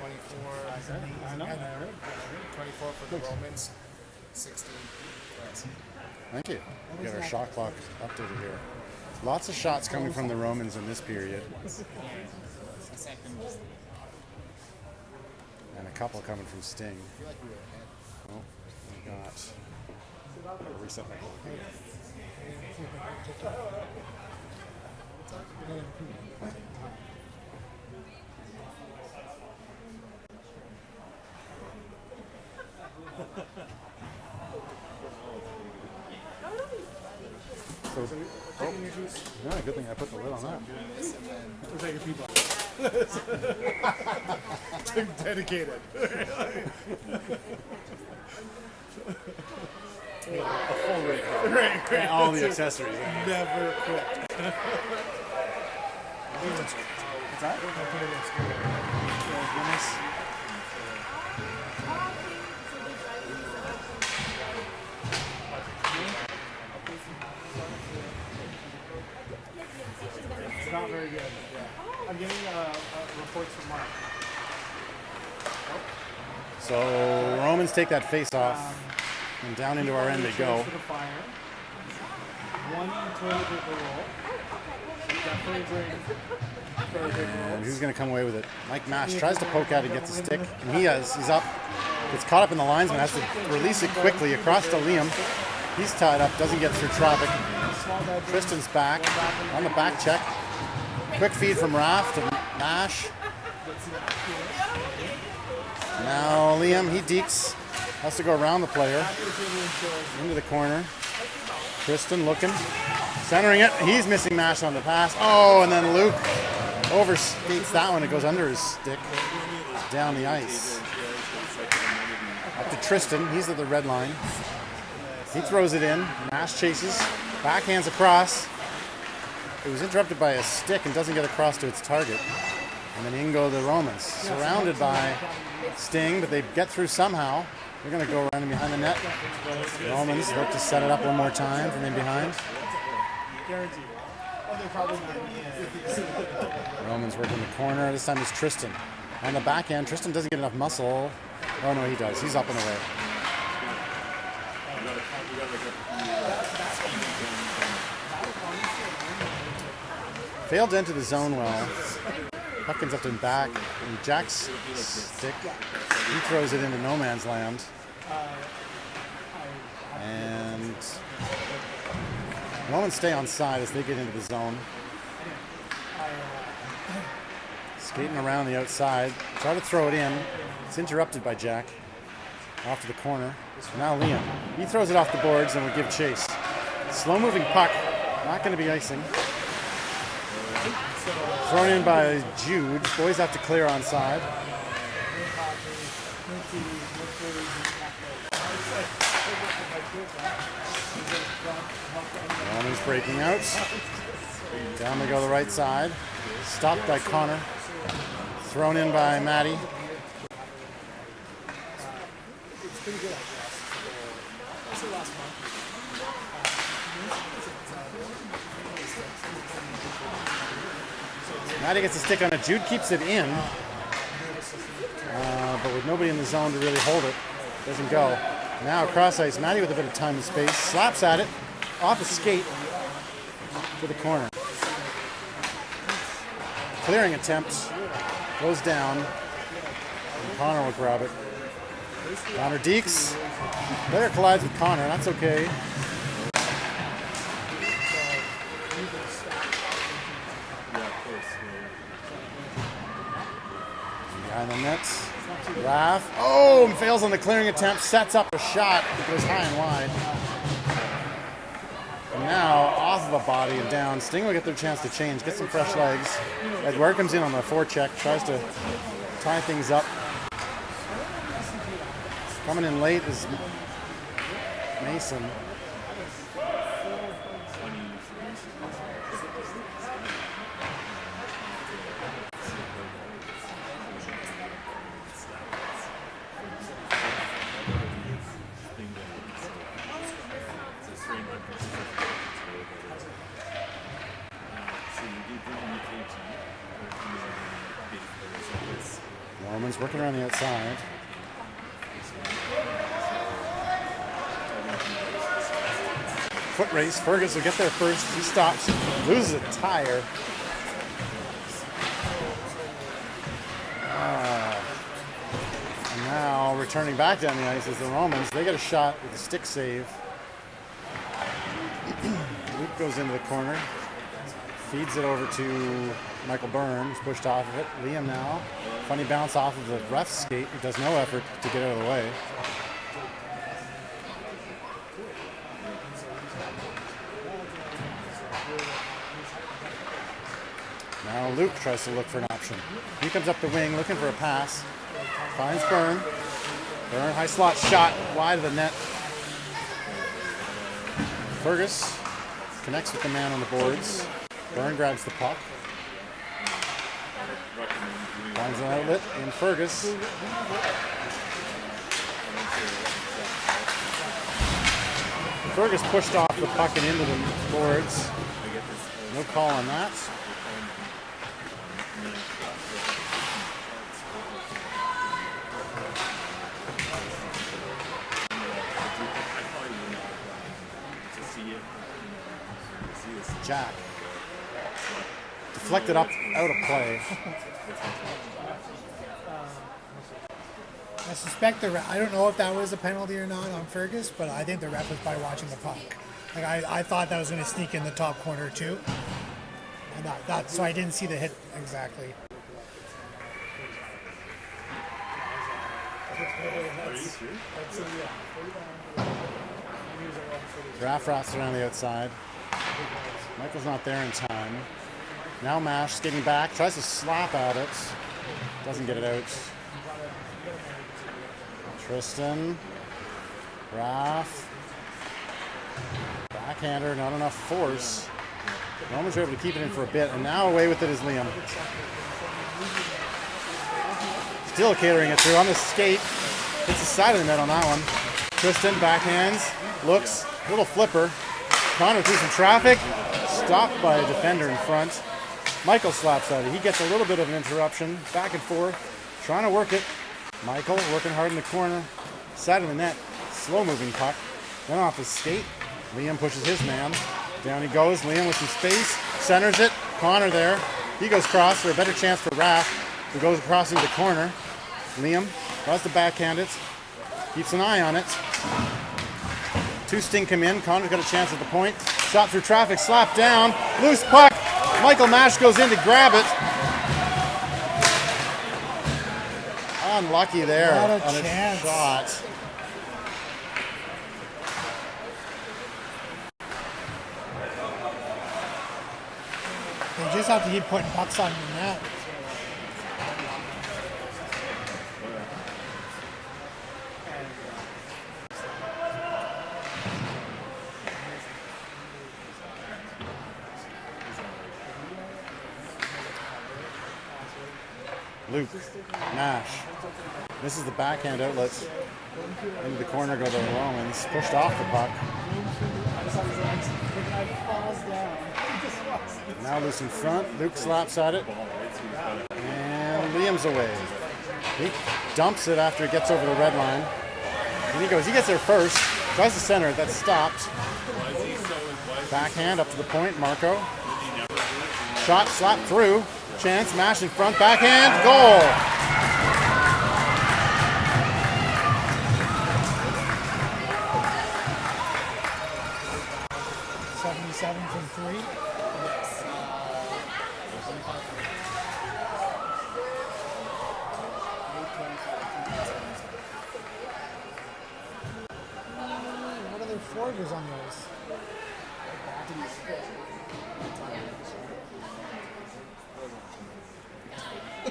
Speaker 3: 24. I know. 24 for the Romans. 16.
Speaker 1: Thank you. We got our shot clock updated here. Lots of shots coming from the Romans in this period. And a couple coming from Sting. Oh, we got. Reset my goal. So, yeah, good thing I put the lid on that.
Speaker 3: Was that your people? Dedicated.
Speaker 1: A full rig.
Speaker 3: Right.
Speaker 1: And all the accessories.
Speaker 3: Never quit.
Speaker 1: What's that?
Speaker 3: I'll put it in screen.
Speaker 1: Nice.
Speaker 3: not very good. Yeah. I'm getting reports from Mark.
Speaker 1: So Romans take that face off, and down into our end they go.
Speaker 3: For the fire. One toilet paper roll. Definitely bring big
Speaker 1: And
Speaker 3: rolls.
Speaker 1: who's going to come away with it? Mike Mash tries to poke at it, gets a stick, and he's up. Gets caught up in the linesman, has to release it quickly across to Liam. He's tied up, doesn't get through traffic. Tristan's back on the back check. Quick feed from Raft to Mash. Now Liam, he dekes. Has to go around the player. Into the corner. Tristan looking. Centering it. He's missing Mash on the pass. Oh, and then Luke overskates that one. It goes under his stick. Down the ice. Up to Tristan. He's at the red line. He throws it in. Mash chases. Backhands across. It was interrupted by a stick and doesn't get across to its target. And then in go the Romans. Surrounded by Sting, but they get through somehow. They're going to go running behind the net. Romans look to set it up one more time from in behind. Romans working the corner. This time it's Tristan. On the backhand, Tristan doesn't get enough muscle. Oh no, he does. He's up and away. Failed to enter the zone well. Puck comes up and back, and Jack's stick. He throws it into no man's land. And Romans stay on side as they get into the zone. Skating around the outside. Try to throw it in. It's interrupted by Jack. Off to the corner. Now Liam. He throws it off the boards and will give chase. Slow moving puck. Not going to be icing. Thrown in by Jude. Boys have to clear on side. Romans breaking out. Down they go the right side. Stopped by Connor. Thrown in by Matty. Matty gets a stick on it. Jude keeps it in. But with nobody in the zone to really hold it, doesn't go. Now cross ice. Matty with a bit of time and space. Slaps at it. Off a skate to the corner. Clearing attempt. Goes down. And Connor will grab it. Connor dekes. Player collides with Connor. That's okay. Behind the net. Raff. Oh, and fails on the clearing attempt. Sets up a shot. It goes high and wide. And now, off of a body and down. Sting will get their chance to change. Get some fresh legs. Edward comes in on the forecheck. Tries to tie things up. Coming in late is Mason. Romans working around the outside. Foot race. Fergus will get there first. He stops. Loses a tire. And now returning back down the ice is the Romans. They get a shot with a stick save. Luke goes into the corner. Feeds it over to Michael Burns. Pushed off of it. Liam now. Funny bounce off of the ref's skate. He does no effort to get out of the way. Now Luke tries to look for an option. He comes up the wing looking for a pass. Finds Byrne. Byrne, high slot shot wide of the net. Fergus connects with the man on the boards. Byrne grabs the puck. Finds an outlet in Fergus. Fergus pushed off the puck and into the boards. No call on that. Jack. Deflected up, out of play.
Speaker 2: I suspect I don't know if that was a penalty or not on Fergus, but I think the ref was probably watching the puck. Like I thought that was going to sneak in the top corner too, and so I didn't see the hit exactly.
Speaker 1: Draft routes around the outside. Michael's not there in time. Now Mash skating back, tries to slap at it. Doesn't get it out. Tristan. Raff. Backhander, not enough force. Romans are able to keep it in for a bit, and now away with it is Liam. Still catering it through on the skate. Hits the side of the net on that one. Tristan backhands, looks, little flipper. Connor through some traffic, stopped by a defender in front. Michael slaps at it. He gets a little bit of an interruption, back and forth, trying to work it. Michael working hard in the corner, side of the net, slow moving puck. Then off his skate, Liam pushes his man. Down he goes, Liam with some space, centers it. Connor there, he goes cross for a better chance for Raff, who goes across into the corner. Liam tries to backhand it, keeps an eye on it. Two Sting come in, Connor's got a chance at the point. Shot through traffic, slapped down, loose puck. Michael Mash goes in to grab it. Unlucky there
Speaker 2: Not a
Speaker 1: on
Speaker 2: chance.
Speaker 1: a shot.
Speaker 2: They just have to keep putting pucks on the net.
Speaker 1: Luke, Nash. This is the backhand outlet. Into the corner go the Romans. Pushed off the puck. Now loose in front. Luke slaps at it. And Liam's away. He dumps it after it gets over the red line. And he goes, he gets there first. Tries to center it. That's stopped. Backhand up to the point. Marco. Shot slapped through. Chance, Mash in front, backhand, goal!
Speaker 2: 77 from 3. What other forwards on those?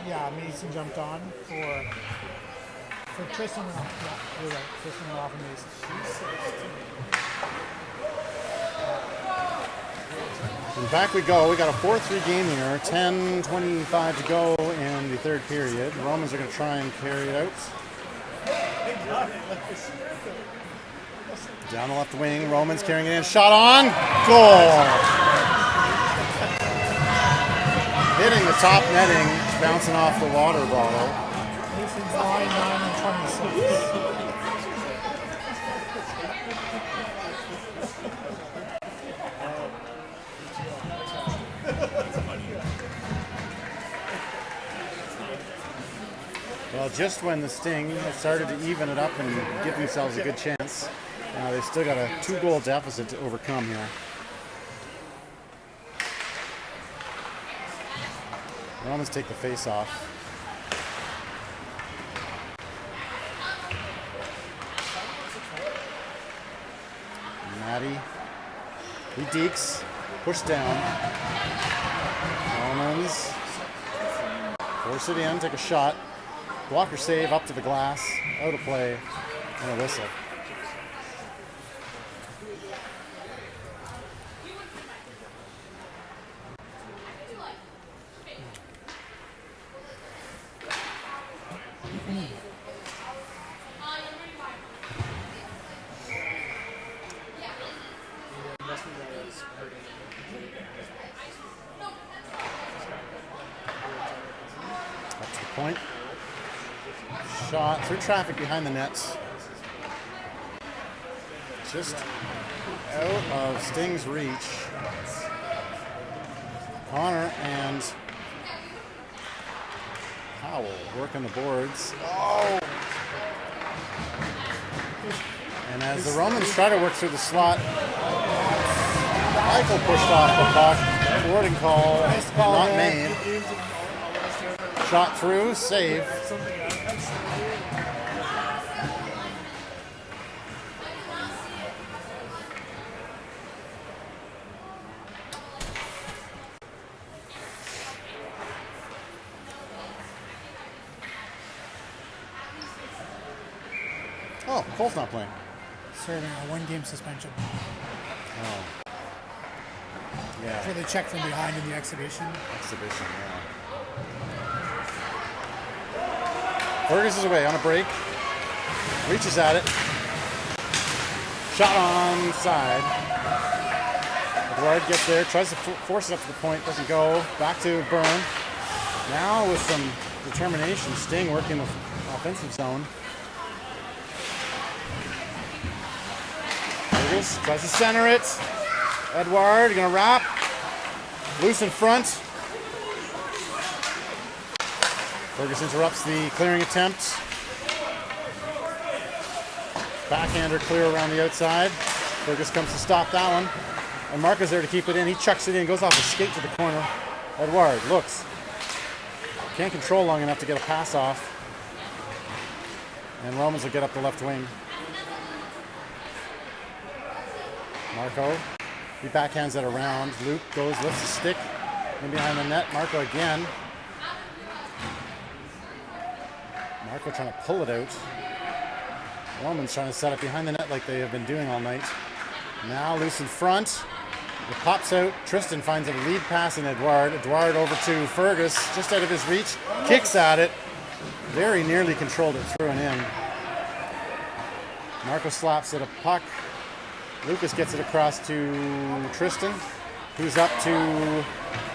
Speaker 2: Yeah, Mason jumped on for Tristan and off. Yeah, you're right. Tristan and off and Mason.
Speaker 1: And back we go. We got a 4-3 game here. 10:25 to go in the third period. The Romans are going to try and carry it out. Down the left wing. Romans carrying it in. Shot on. Goal. Hitting the top netting, bouncing off the water bottle.
Speaker 2: Mason's 9, 9, and 26.
Speaker 1: Well, just when the Sting had started to even it up and give themselves a good chance, they've still got a 2-goal deficit to overcome here. Romans take the face off. Matty. He dekes. Pushed down. Romans. Force it in. Take a shot. Blocker save up to the glass. Out of play. And a whistle. Point. Shot through traffic behind the nets. just out of Sting's reach. Connor and Powell working the boards. Oh! And as the Romans try to work through the slot, Michael pushed off the puck. Warding call, not made. Shot through, save. Oh, Cole's not playing.
Speaker 2: Serving a one-game suspension.
Speaker 1: Oh. Yeah.
Speaker 2: For the check from behind in the exhibition.
Speaker 1: Exhibition, yeah. Fergus is away on a break. Reaches at it. Shot on side. Edouard gets there, tries to force it up to the point, doesn't go. Back to Byrne. Now with some determination, Sting working the offensive zone. Fergus tries to center it. Edouard gonna wrap. Loose in front. Fergus interrupts the clearing attempt. Backhander clear around the outside. Fergus comes to stop that one. And Marco's there to keep it in. He chucks it in, goes off his skate to the corner. Edouard looks. Can't control long enough to get a pass off. And Romans will get up the left wing. Marco, he backhands it around. Luke goes, lifts the stick in behind the net. Marco again. Marco trying to pull it out. Romans trying to set it behind the net like they have been doing all night. Now loose in front. It pops out. Tristan finds a lead pass in Edouard. Edouard over to Fergus, just out of his reach. Kicks at it. Very nearly controlled it through and in. Marco slaps at a puck. Lucas gets it across to Tristan, who's up to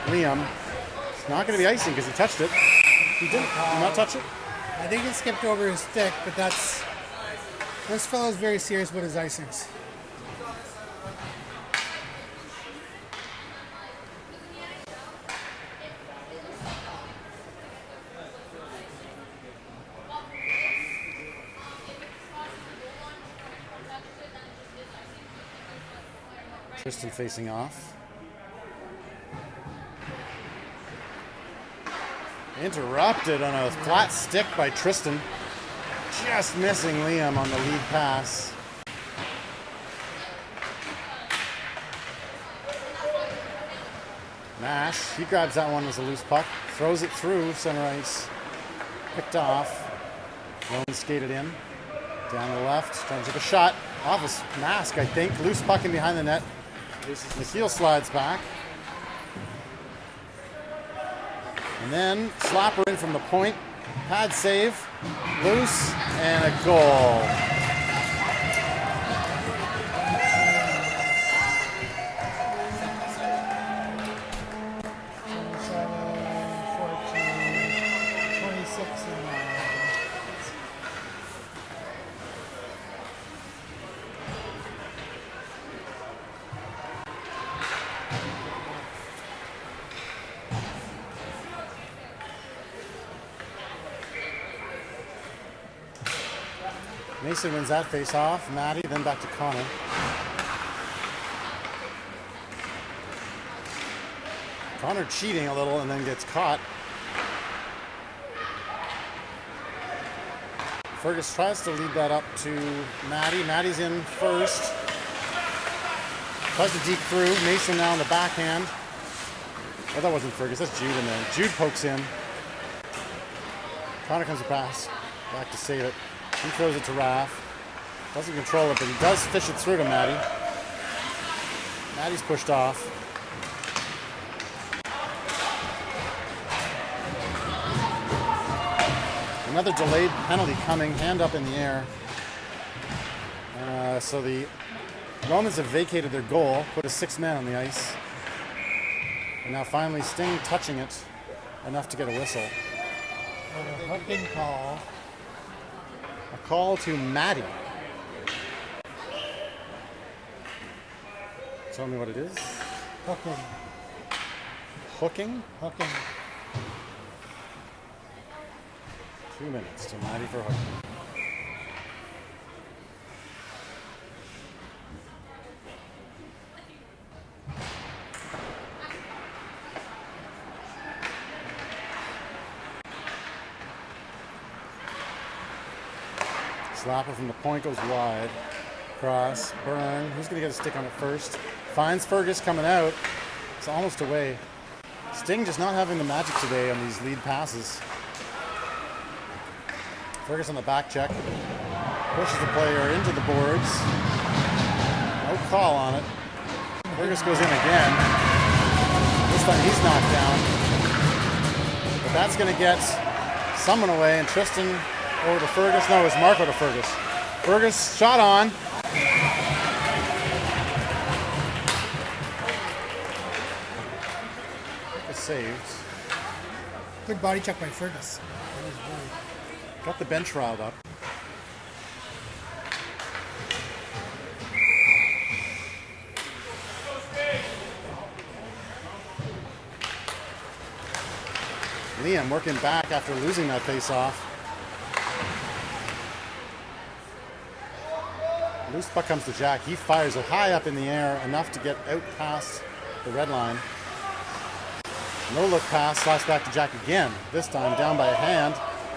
Speaker 1: Liam. It's not going to be icing because he touched it. He did not touch it.
Speaker 2: I think it skipped over his stick, but this fellow's very serious with his icings.
Speaker 1: Tristan facing off. Interrupted on a flat stick by Tristan. Just missing Liam on the lead pass. Nash, he grabs that one as a loose puck. Throws it through center ice. Picked off. Lone skated in. Down the left. Trying to take a shot. Off his mask, I think. Loose puck in behind the net. McKeel slides back. And then slapper in from the point. Pad save. Loose. And a goal. Mason wins that face off. Maddie, then back to Connor. Connor cheating a little and then gets caught. Fergus tries to lead that up to Maddie. Maddie's in first. Tries to deep through. Mason now on the backhand. Oh, that wasn't Fergus. That's Jude in there. Jude pokes in. Connor comes to pass. Back to save it. He throws it to Raph. Doesn't control it, but he does fish it through to Maddie. Maddie's pushed off. Another delayed penalty coming, hand up in the air. So the Romans have vacated their goal, put a sixth man on the ice. And now finally Sting touching it enough to get a whistle.
Speaker 2: A hooking call.
Speaker 1: A call to Maddie. Tell me what it is.
Speaker 2: Hooking.
Speaker 1: Hooking?
Speaker 2: Hooking.
Speaker 1: 2 minutes to 90 for hooking. Slapper from the point goes wide. Cross. Byrne. Who's going to get a stick on it first? Finds Fergus coming out. It's almost away. Sting just not having the magic today on these lead passes. Fergus on the back check. Pushes the player into the boards. No call on it. Fergus goes in again. This time he's knocked down. But that's going to get someone away, and Tristan over to Fergus. No, it's Marco to Fergus. Fergus shot on. Saved.
Speaker 2: Good body check by Fergus.
Speaker 1: Got the bench riled up. Liam working back after losing that face-off. Loose puck comes to Jack. He fires it high up in the air, enough to get out past the red line. No look pass, slaps back to Jack again. This time down by a hand.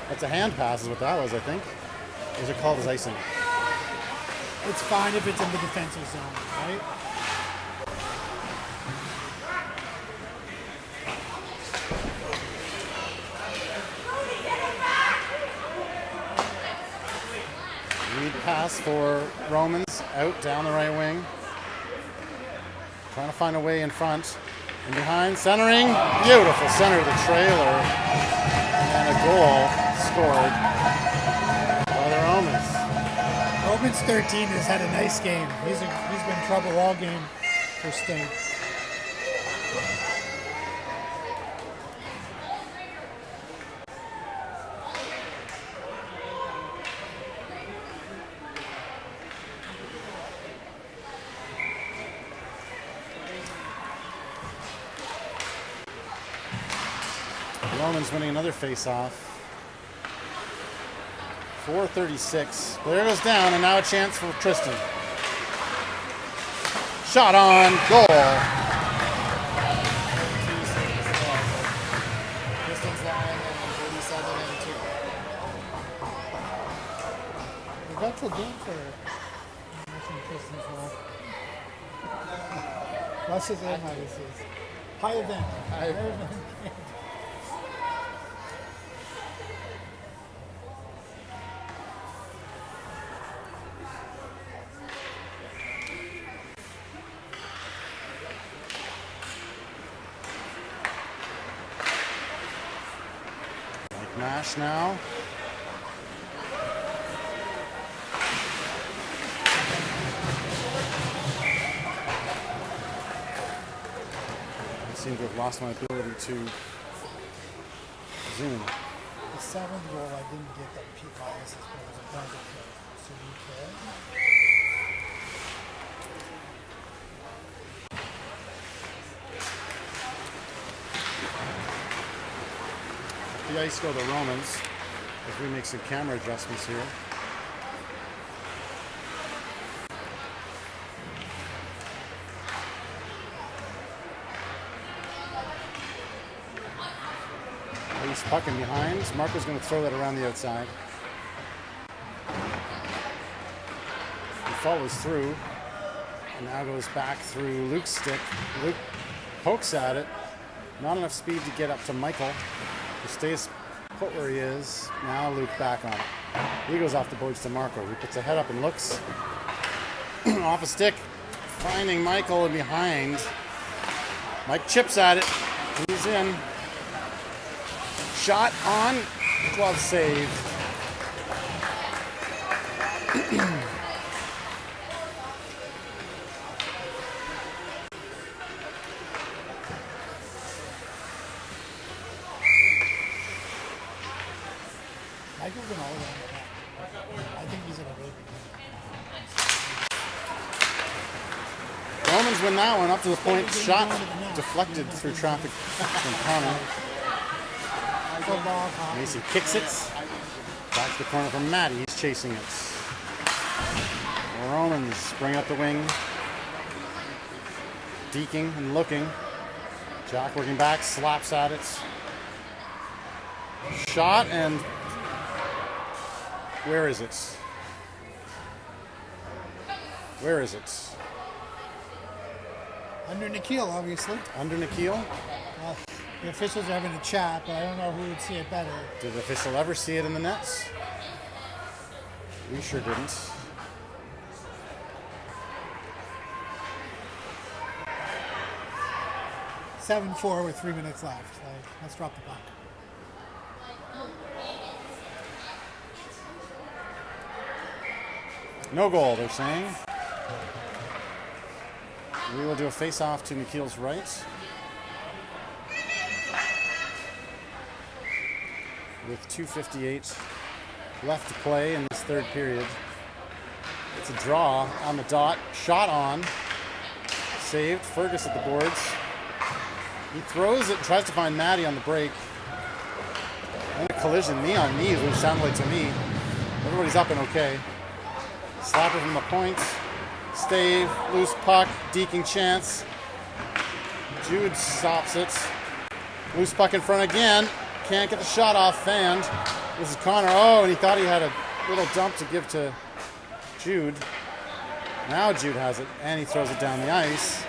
Speaker 1: That's a hand pass is what that was, I think. Or is it called as icing?
Speaker 2: It's fine if it's in the defensive zone, right?
Speaker 1: Lead pass for Romans, out down the right wing. Trying to find a way in front. And behind, centering, beautiful center of the trailer, and a goal scored by the Romans.
Speaker 2: Romans 13 has had a nice game. He's been trouble all game for Sting.
Speaker 1: Romans winning another face-off. 4:36. Player goes down, and now a chance for Tristan. Shot on, goal.
Speaker 3: Tristan's line and 37 and 2.
Speaker 2: That's a game for Tristan's role. What's his name? How this is? High event.
Speaker 3: High event.
Speaker 1: Nash now. I seem to have lost my ability to zoom.
Speaker 2: The seventh goal, I didn't get that P bias, but it was a blanket kill. So you care?
Speaker 1: The ice go the Romans as we make some camera adjustments here. He's pucking behind. Marco's going to throw that around the outside. He follows through and now goes back through Luke's stick. Luke pokes at it. Not enough speed to get up to Michael. He stays put where he is. Now Luke back on it. He goes off the boards to Marco. He puts a head up and looks. Off a stick. Finding Michael and behind. Mike chips at it. He's in. Shot on. Glove save.
Speaker 2: Michael's been all around the back. I think he's in a really big game.
Speaker 1: Romans win that one up to the point. Shot deflected through traffic from Connor. Mason kicks it. Back to the corner from Matty. He's chasing it. Romans bring up the wing. Deking and looking. Jack working back, slaps at it. Shot and where is it? Where is it?
Speaker 2: Under Nikhil, obviously.
Speaker 1: Under Nikhil?
Speaker 2: The officials are having a chat, but I don't know who would see it better.
Speaker 1: Did the official ever see it in the nets? We sure didn't.
Speaker 2: (7-4) with 3 minutes left. Let's drop the puck.
Speaker 1: No goal, they're saying. We will do a face-off to Nikhil's right. With 2:58 left to play in this third period. It's a draw on the dot. Shot on. Saved. Fergus at the boards. He throws it and tries to find Matty on the break. And a collision, knee on knee, which sounded like to me. Everybody's up and okay. Slapper from the point. Stave, loose puck, deking chance. Jude stops it. Loose puck in front again. Can't get the shot off, fanned. This is Connor. Oh, and he thought he had a little dump to give to Jude. Now Jude has it, and he throws it down the ice.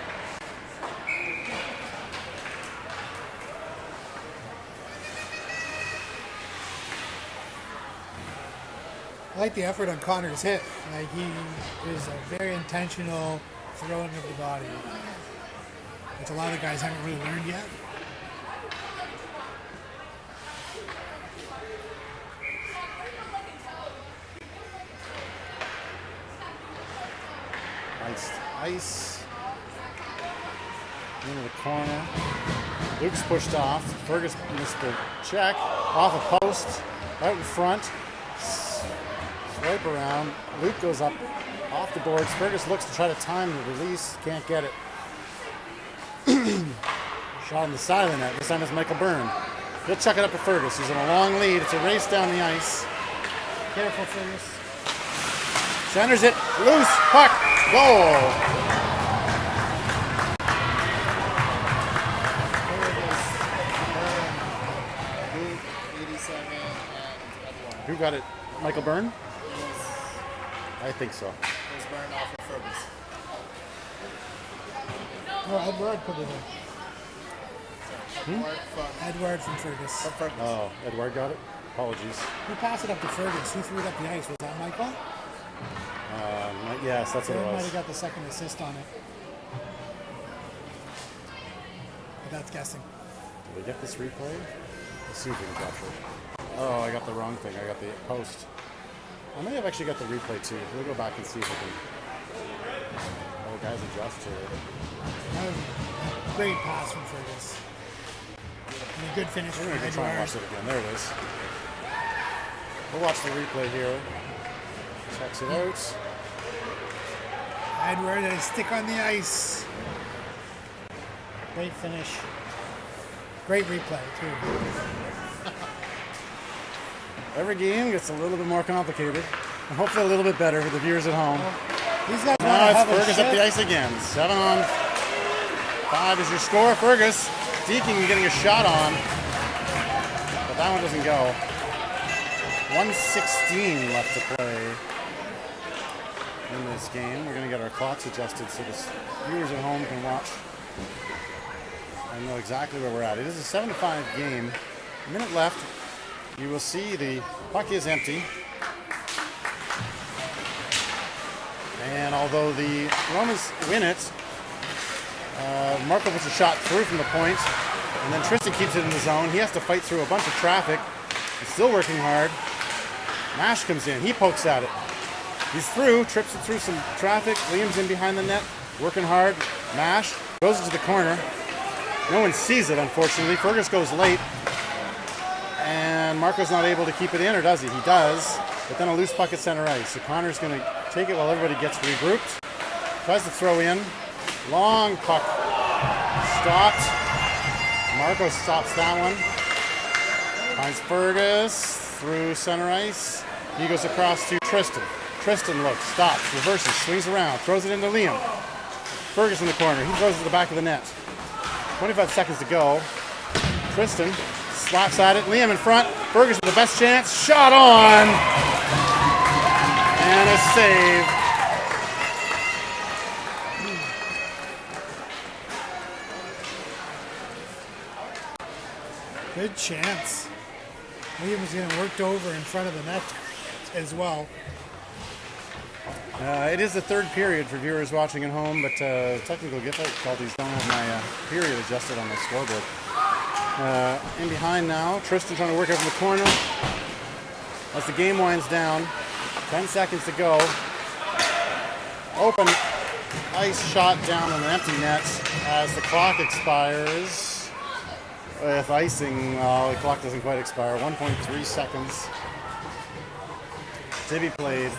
Speaker 2: I like the effort on Connor's hit. Like, he is a very intentional throwing of the body, which a lot of the guys haven't really learned yet.
Speaker 1: Ice. Into the corner. Luke's pushed off. Fergus missed the check. Off a post. Out in front. Swipe around. Luke goes up off the boards. Fergus looks to try to time the release. Can't get it. Shot on the side of the net. This time it's Michael Byrne. He'll chuck it up to Fergus. He's in a long lead. It's a race down the ice.
Speaker 2: Careful, Fergus.
Speaker 1: Centers it. Loose. Puck. Goal. Who got it? Michael Byrne? I think so.
Speaker 3: It was burned off of Fergus.
Speaker 2: No, Edward put it in. Edward from Fergus.
Speaker 3: From Fergus.
Speaker 1: Oh, Edward got it? Apologies.
Speaker 2: Who passed it up to Fergus? Who threw it up the ice? Was that Michael?
Speaker 1: Yes, that's what it
Speaker 2: Might
Speaker 1: was.
Speaker 2: have got the second assist on it. But that's guessing.
Speaker 1: Did we get this replay? Let's see if we can capture it. Oh, I got the wrong thing. I got the post. I may have actually got the replay too. We'll go back and see if we can. Oh, guys adjust to it.
Speaker 2: That was a great pass from Fergus. And a good finish
Speaker 1: We're
Speaker 2: from
Speaker 1: going to try and
Speaker 2: Edward.
Speaker 1: watch it again. There it is. We'll watch the replay here. Checks it out.
Speaker 2: Edward and a stick on the ice. Great finish. Great replay, too.
Speaker 1: Every game gets a little bit more complicated. And hopefully a little bit better for the viewers at home.
Speaker 2: These guys
Speaker 1: Now
Speaker 2: wanna
Speaker 1: it's
Speaker 2: have a
Speaker 1: Fergus up
Speaker 2: shit.
Speaker 1: the ice again. 7-on-5 is your score. Fergus deking getting a shot on. But that one doesn't go. 1:16 left to play in this game. We're going to get our clocks adjusted so the viewers at home can watch and know exactly where we're at. It is a 7-5 game. A minute left. You will see the puck is empty. And although the Romans win it, Marco puts a shot through from the point, and then Tristan keeps it in the zone. He has to fight through a bunch of traffic. He's still working hard. Mash comes in. He pokes at it. He's through, trips it through some traffic. Liam's in behind the net, working hard. Mash goes into the corner. No one sees it, unfortunately. Fergus goes late. And Marco's not able to keep it in, or does he? He does. But then a loose puck at center ice. So Connor's going to take it while everybody gets regrouped. Tries to throw in. Long puck. Stopped. Marco stops that one. Finds Fergus through center ice. He goes across to Tristan. Tristan looks, stops, reverses, swings around, throws it into Liam. Fergus in the corner. He throws it to the back of the net. 25 seconds to go. Tristan slaps at it. Liam in front. Fergus with the best chance. Shot on. And a save.
Speaker 2: Good chance. Liam was getting worked over in front of the net as well.
Speaker 1: It is the third period for viewers watching at home, but technical difficulties don't have my period adjusted on my scoreboard. In behind now, Tristan trying to work up in the corner. As the game winds down, 10 seconds to go. Open ice shot down on an empty net as the clock expires. With icing, the clock doesn't quite expire. 1.3 seconds to be played.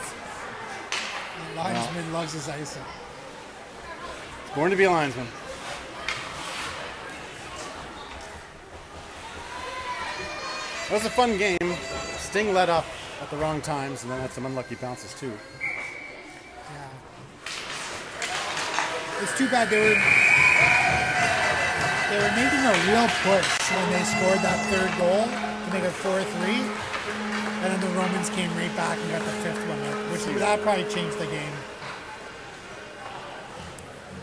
Speaker 2: The linesman loves his icing.
Speaker 1: Born to be a linesman. It was a fun game. Sting let up at the wrong times and then had some unlucky bounces too.
Speaker 2: Yeah. It's too bad they were making a real push when they scored that third goal to make it 4-3. And then the Romans came right back and got the fifth one, which that probably changed the game.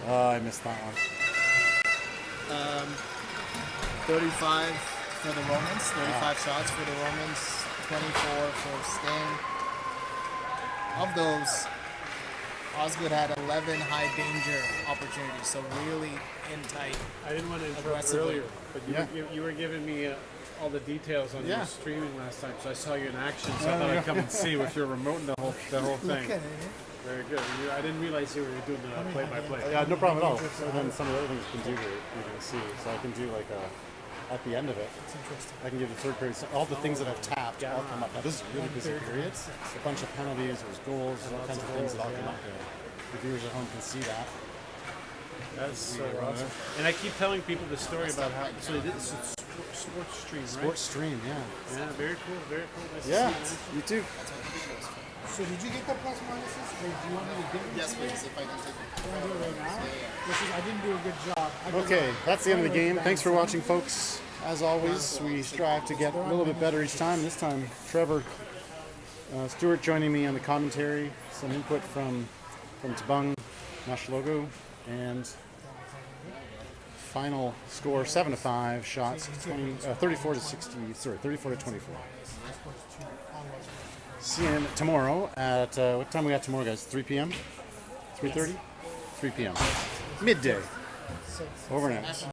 Speaker 1: I missed that one.
Speaker 3: 35 for the Romans, 35 shots for the Romans, 24 for Sting. Of those, Osgoode had 11 high danger opportunities, so really in tight.
Speaker 4: I didn't want to interrupt earlier, but you were giving me all the details on your streaming last time, so I saw you in action, so I thought I'd come and see with your remote and the whole thing.
Speaker 2: Look at it.
Speaker 4: Very good. I didn't realize you were doing the play-by-play.
Speaker 1: Yeah, no problem at all. And then some of the other things you can do here, you can see. So I can do like at the end of it.
Speaker 2: It's interesting.
Speaker 1: I can give the third period. All the things that I've tapped all come up. Now this is a really busy period. A bunch of penalties, there's goals, there's all kinds of things that all come up here. The viewers at home can see that.
Speaker 4: That's so awesome. And I keep telling people the story about how. So this is sports stream, right?
Speaker 1: Sports stream, yeah.
Speaker 4: Yeah, very cool, very cool. Nice
Speaker 1: Yeah,
Speaker 4: to see
Speaker 1: you too.
Speaker 2: So did you get the plus minuses? Or do you want me to give them
Speaker 3: Yes,
Speaker 2: to you?
Speaker 3: please, if I can take it.
Speaker 2: You want to do it right now? I didn't do a good job.
Speaker 1: Okay, that's the end of the game. Thanks for watching, folks. As always, we strive to get a little bit better each time. This time, Trevor Stewart joining me on the commentary. Some input from Tabung, Nashlogo, and final score 7-5. Shots 34 to 24. See you tomorrow at what time we got tomorrow, guys? 3 p.m. 3:30. 3 p.m. Midday. Over and out.